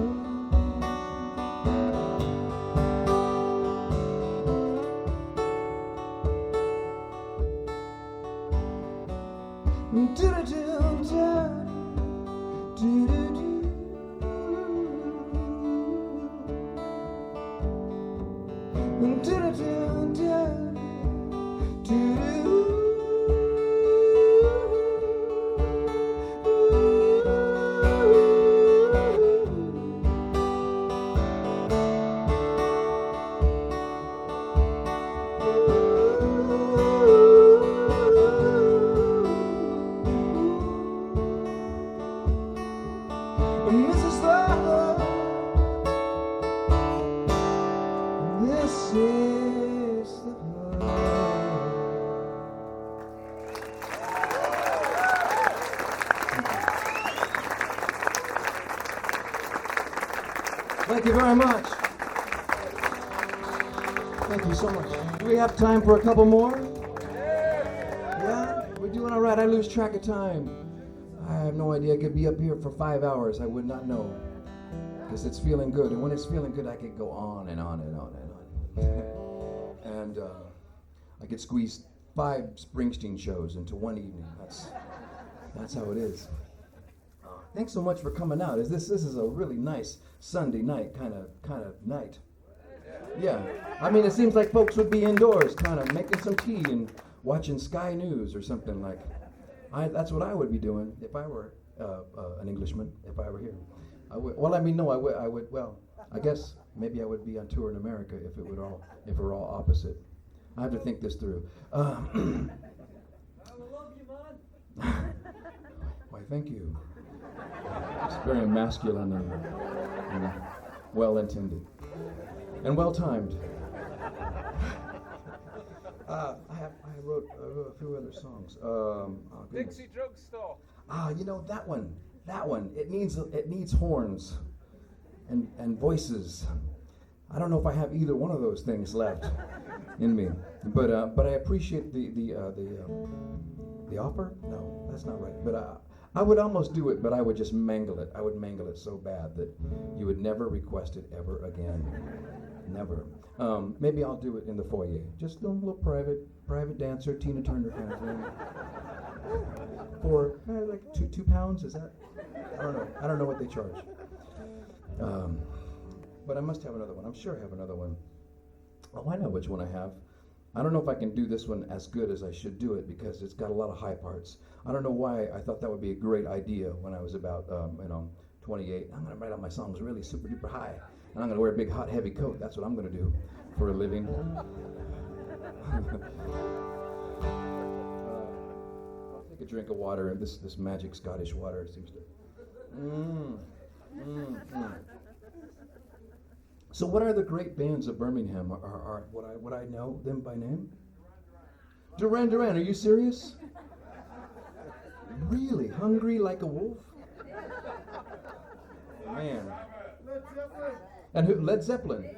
Thank you very much. Thank you so much. Do we have time for a couple more? Yeah? We're doing all right. I lose track of time. I have no idea. I could be up here for 5 hours. I would not know. Because it's feeling good. And when it's feeling good, I could go on and on and on and on. And I could squeeze 5 Springsteen shows into one evening. That's how it is. Thanks so much for coming out. This is a really nice Sunday night kind of night. Yeah. I mean, it seems like folks would be indoors kind of making some tea and watching Sky News or something like. That's what I would be doing if I were an Englishman, if I were here. I would, well, I mean, no, I would, well, I guess maybe I would be on tour in America if it were all opposite. I have to think this through. I love you, man. Why, thank you. It's very masculine and well-intended and well-timed. I wrote a few other songs. Dixie Drugstore. You know that one. It needs horns and voices. I don't know if I have either one of those things left in me, but I appreciate the offer. No, that's not right. But I would almost do it, but I would just mangle it. I would mangle it so bad that you would never request it ever again. Never. Maybe I'll do it in the foyer. Just a little private dancer, Tina Turner kind of thing. For like two pounds, is that? I don't know. I don't know what they charge. But I must have another one. I'm sure I have another one. Oh, I know which one I have. I don't know if I can do this one as good as I should do it because it's got a lot of high parts. I don't know why I thought that would be a great idea when I was about 28. I'm going to write all my songs really super duper high. And I'm going to wear a big hot heavy coat. That's what I'm going to do for a living. I'll take a drink of water, and this magic Scottish water seems to... So what are the great bands of Birmingham? Are would I know them by name? Duran Duran, are you serious? Really? Hungry Like a Wolf? Man. And who? Led Zeppelin.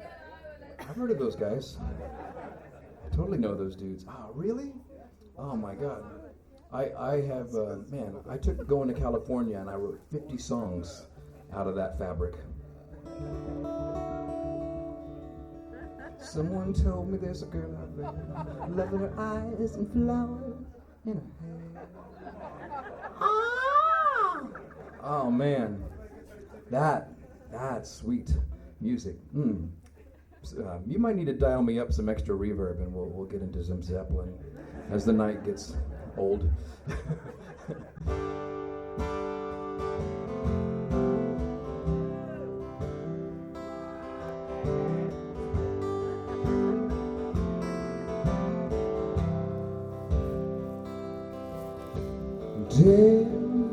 I've heard of those guys. I totally know those dudes. Ah, really? Oh my God. I have, I took going to California and I wrote 50 songs out of that fabric. Someone told me there's a girl out there, loving her eyes and flowers in her hair. Ah! Oh man, that's sweet music. You might need to dial me up some extra reverb, and we'll get into some Zeppelin as the night gets old.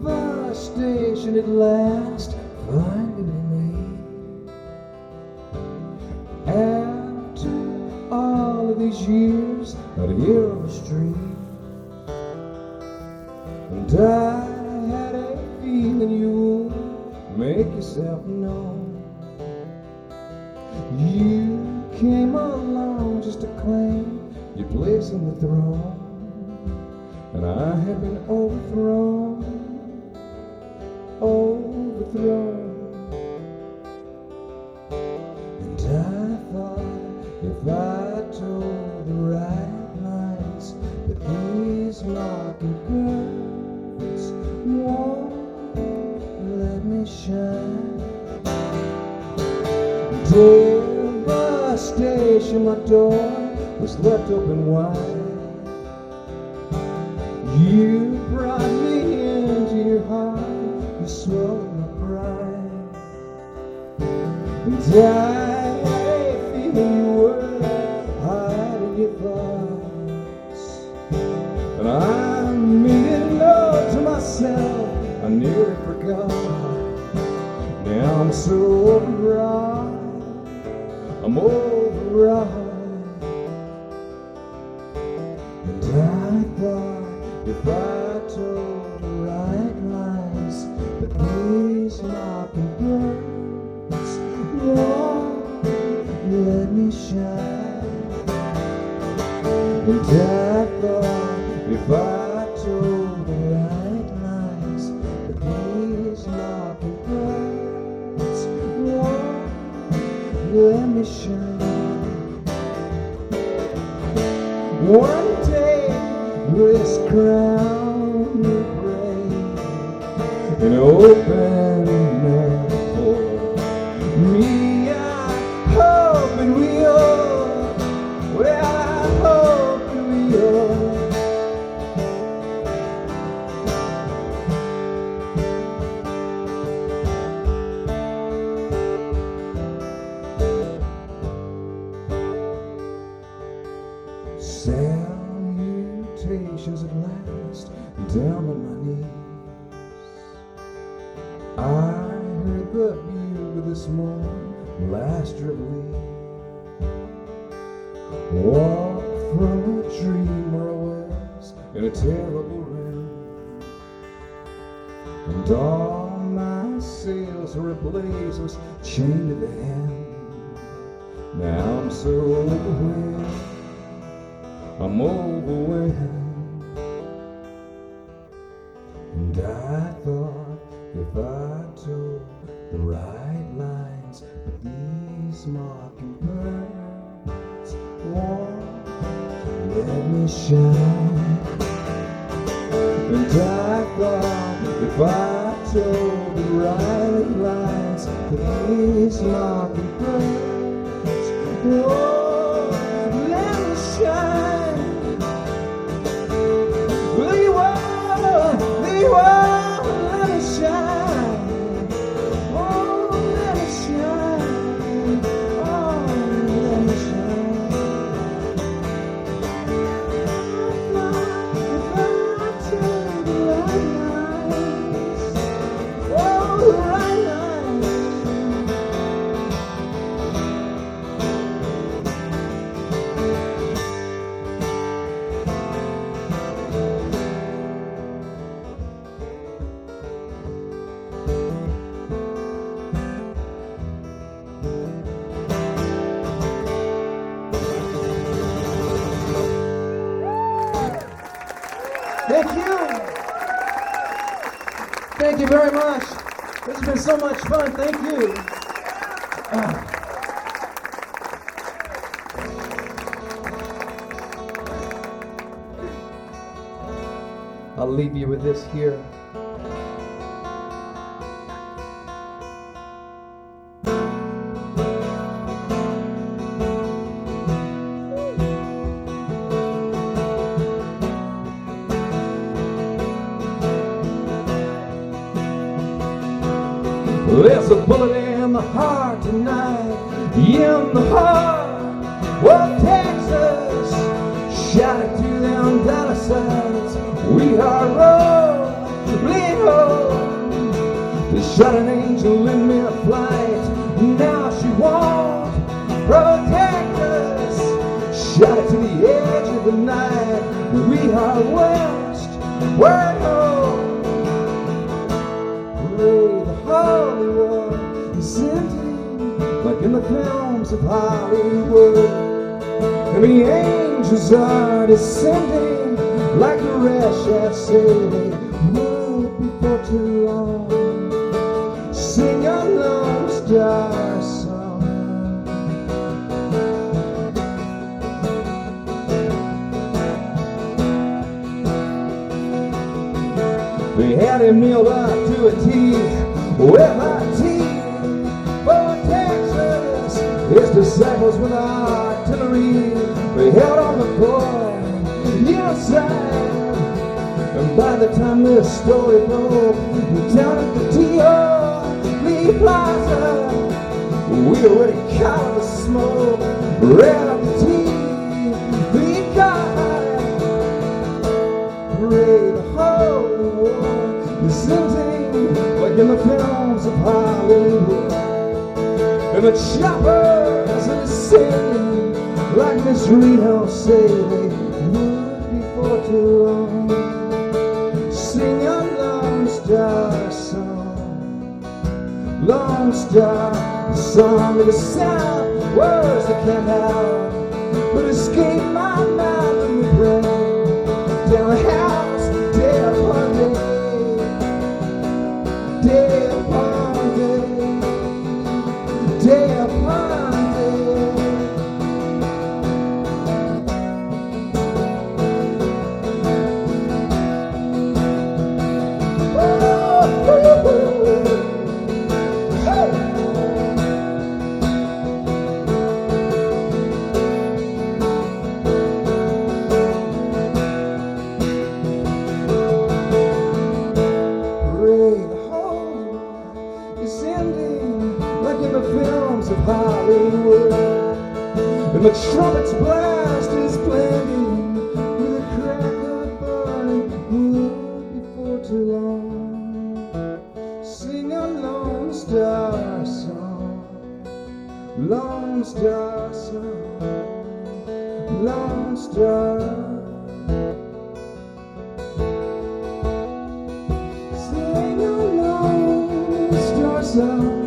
Devastation at last finally made. After all of these years out here on the street, and I had a feeling you would make yourself known. You came along just to claim your place on the throne, and I have been overthrown, overthrown. And I thought if I told the right lines that these mockingbirds won't let me shine. Devastation, my door was left open wide. You brought me into your heart, you swallowed my pride. And I feel you were hiding your thoughts, and I made it known to myself, I nearly forgot. Now I'm so overwrought, I'm overwrought. And I thought if I told the right lines that these mockingbirds won't let me shine. And I thought if I told the right lines that these mockingbirds won't let me shine. One day this crown will break and open there for me. I hope and we all, well I hope and we all. Salutations at last, down on my knees. I heard the bugle this morning, last reveille. Walked from a dream where I was in a terrible realm, and all my sails were ablaze, was chained to the hand. Now I'm so overwhelmed, I'm overwhelmed. And I thought if I told the right lines that these mockingbirds won't let me shine. And I thought if I told the right lines that these mockingbirds won't let me shine. You won't let me shine. Oh, let me shine. Oh, let me shine. If I told the right lines, oh, the right lines. Thank you. Thank you very much. This has been so much fun. Thank you. I'll leave you with this here. There's a bullet in the heart tonight, in the heart of Texas. Shout it to them dollar signs. We are rolling home. They shot an angel in mid-flight. Now she won't protect us. Shot it to the edge of the night. We are westward home. Pray the Hollywood is empty, like in the films of Hollywood. And the angels are descending like the rest that say they would before too long. Sing a lone star song. They had him nailed up to a T with a T for Texas. His disciples with artillery. They held on the boy inside. And by the time this story broke down at the T.O. Plaza, we already caught the smoke. Ran up the TV guide. Pray the holy war is ending like in the films of Hollywood. And the choppers are singing like Miss Reno say they would before too long. Sing a Lone Star song. Lone Star, the song of the South. Words I can't have but escape my mind when we pray. Down the house, day upon day. Day upon day. Day upon day. Hollywood, and the trumpet's blast is playing with a crack of burning wood before too long. Sing a Lone Star song, Lone Star song, Lone Star. Sing a Lone Star song.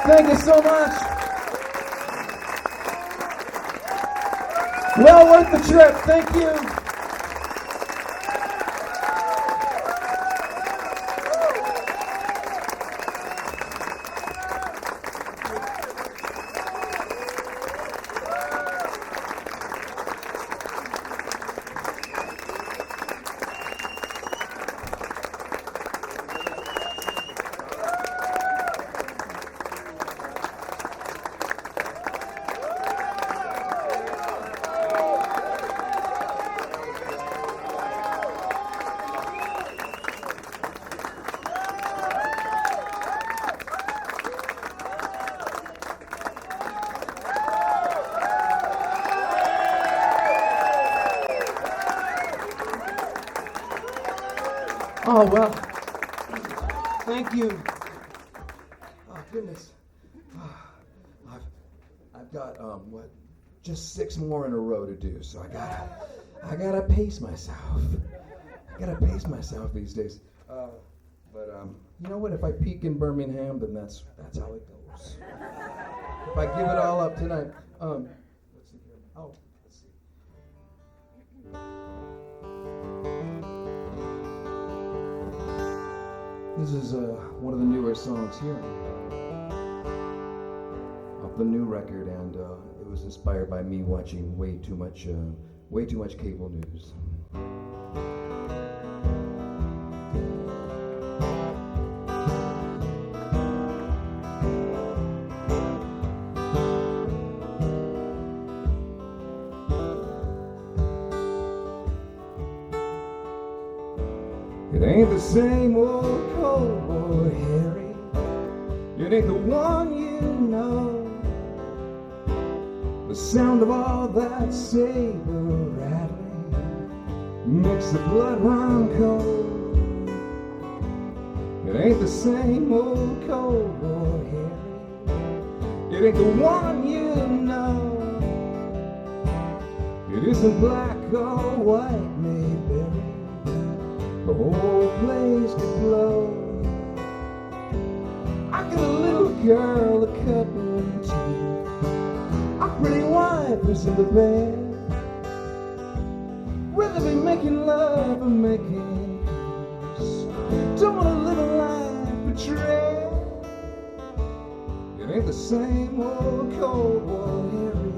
Thank you so much. Well worth the trip. Thank you. Oh, well, thank you. Oh, goodness. I've got, just 6 more in a row to do, so I gotta pace myself. I gotta pace myself these days. But you know what, if I peak in Birmingham, then that's how it goes. If I give it all up tonight, let's see here. Oh, let's see. This is one of the newer songs here off the new record, and it was inspired by me watching way too much cable news. It ain't the same old Cold War Harry. It ain't the one you know. The sound of all that saber rattling makes the blood run cold. It ain't the same old Cold War Harry. It ain't the one you know. It isn't black or white, Mayberry. The whole place could blow. I got a little girl a cutting teeth. A pretty wife is in the bed. Whether be making love or making peace, don't want to live a life betrayed. It ain't the same old Cold War Harry.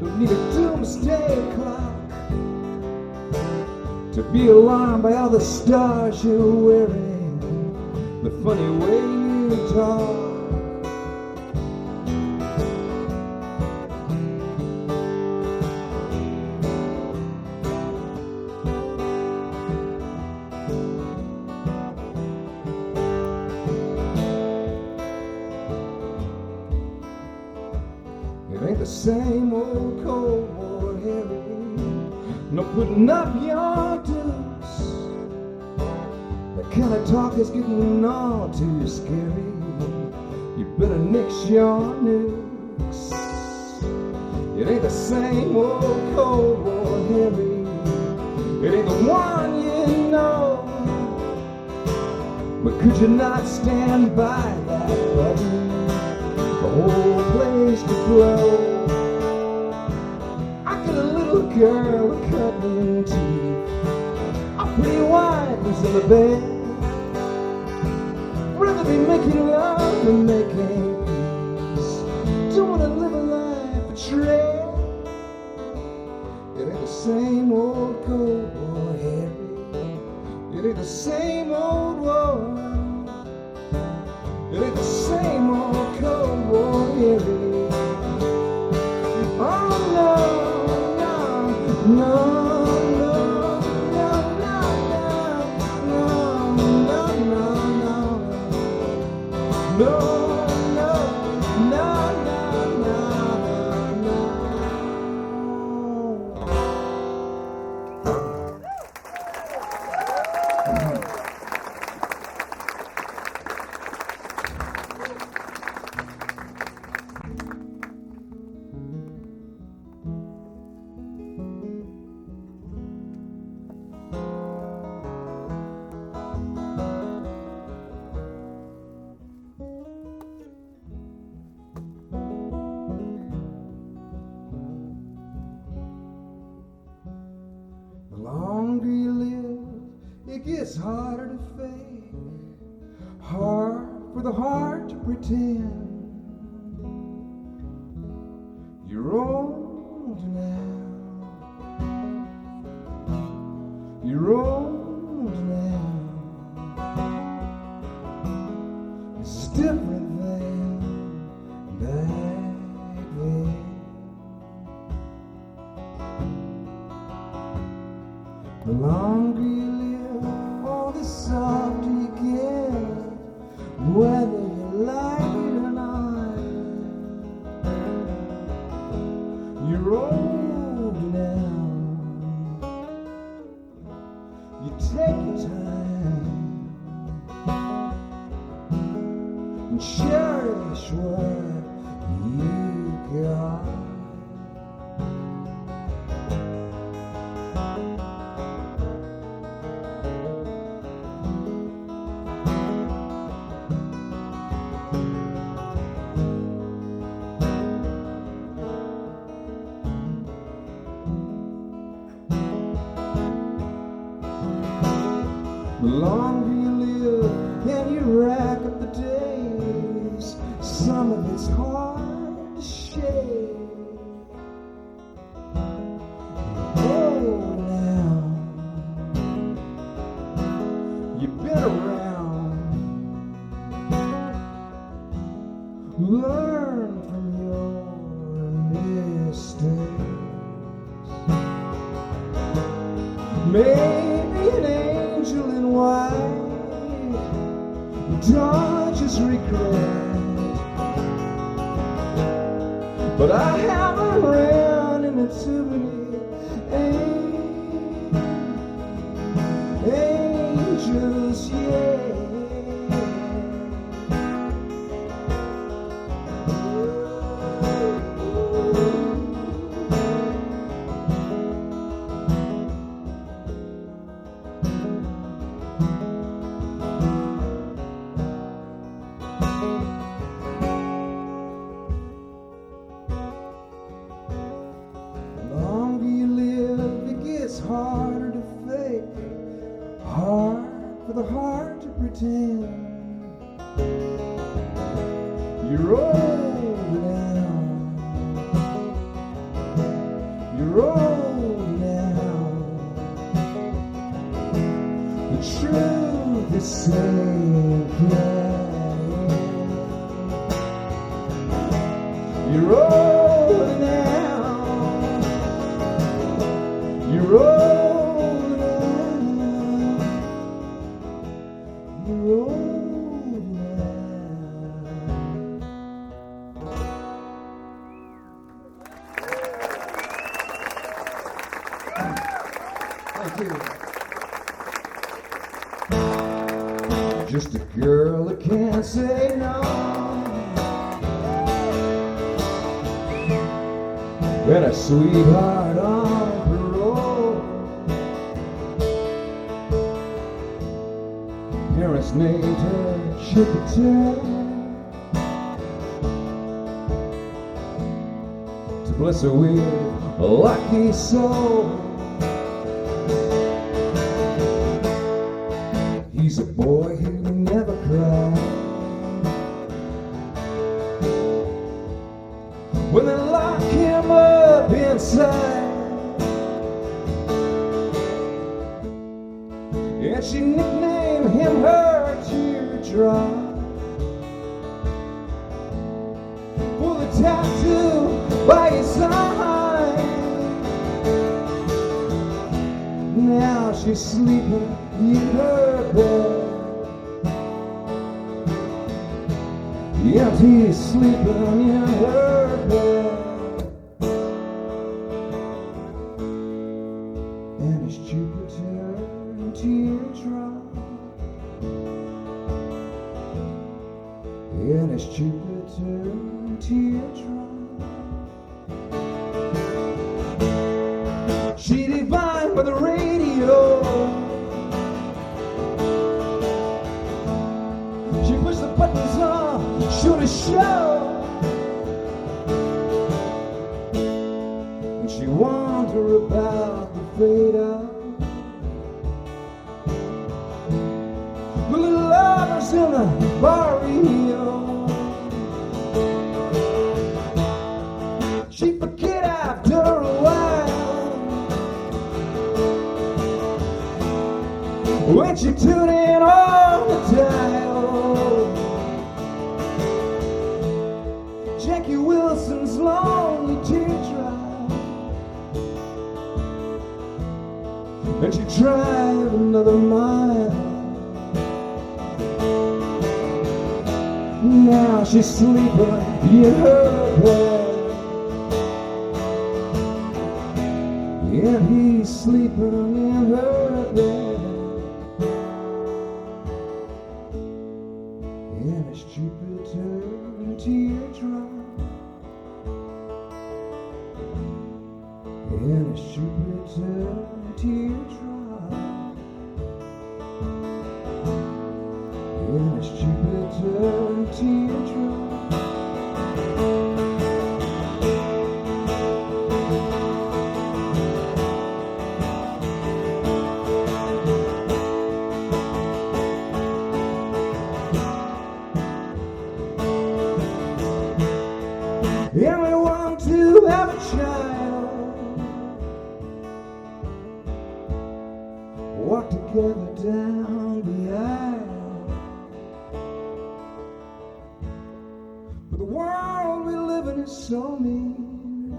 Don't need a doomsday clock to be alarmed by all the stars you're wearing, the funny way you talk. It ain't the same old Cold War Harry. No putting up your dues. That kind of talk is getting all too scary. You better nix your nukes. It ain't the same old Cold War Harry. It ain't the one you know. But could you not stand by that button? The whole place could blow. I got a little girl with cutting teeth. A pretty wife who's in the bed. Rather be making love than making peace. Don't want to live a life betrayed. It ain't the same old Cold War Harry. It ain't the same old war. It ain't the same old Cold War Harry. Oh no, no, no, no, no, no, no, no, no, no, no, no, no, no, no. The longer you live, it gets harder to fake. Hard for the heart to pretend. You're old now. You're old now. It's different than back then. The longer you live, all the softer you get, whether you like it or not. You're old now. You take your time and cherish what you got. The longer you live and you rack up the days, some of it's hard to shake. Oh, now you've been around. Learn from your mistakes. Maybe an angel in regret. But I haven't ran into too many angels yet. Harder to fake, hard for the heart to pretend. You're old now, you're old now. The truth is saying you're old now, you're old. Just a girl that can't say no, and a sweetheart on parole. Parents named her Jupiter to bless her with a lucky soul. He's a boy who never cried. When they lock him up inside, and she nicknamed him her teardrop for the tattoo by his side. Now she's sleeping in her bed. Yeah, he's sleeping in her bed. And it's Jupiter and Teardrop. And it's Jupiter and Teardrop. She divined by the radio. She pushed the buttons on, shoot a show. And she warned her about the fate of the little lovers in the barrio. She forget after a while when she tuned in on the dial. Jackie Wilson's lonely teardrop, and she drive another mile. Now she's sleeping in her bed, and he's sleeping in her bed. And it's Jupiter and Teardrop. And it's Jupiter and Teardrop. And it's Jupiter and Teardrop. And we want to have a child, walk together down the aisle. But the world we live in is so mean,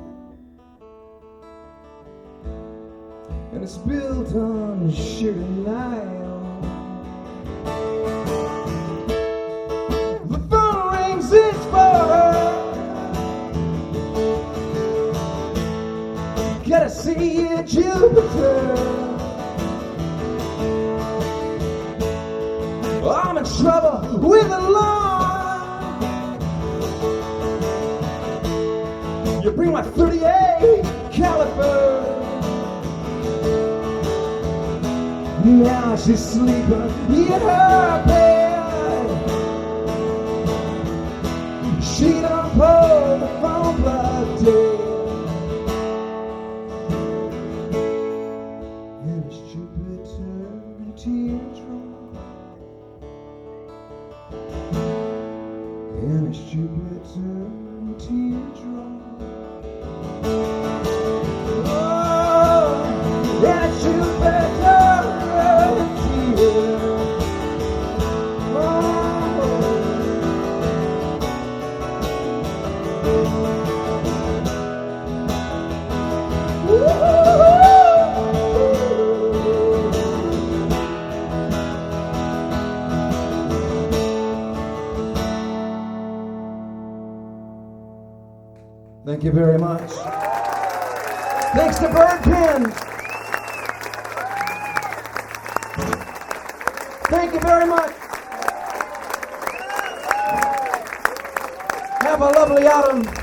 and it's built on sheer denial. The Gotta see you, Jupiter. I'm in trouble with the law. You bring my 38 caliber. Now she's sleeping in her bed. She done pulled the phone plug dead. And it's Jupiter and Teardrop. And it's Jupiter and Teardrop. Oh, and it's Jupiter. Thank you very much. Thanks to Bird Pen. Thank you very much. Have a lovely autumn.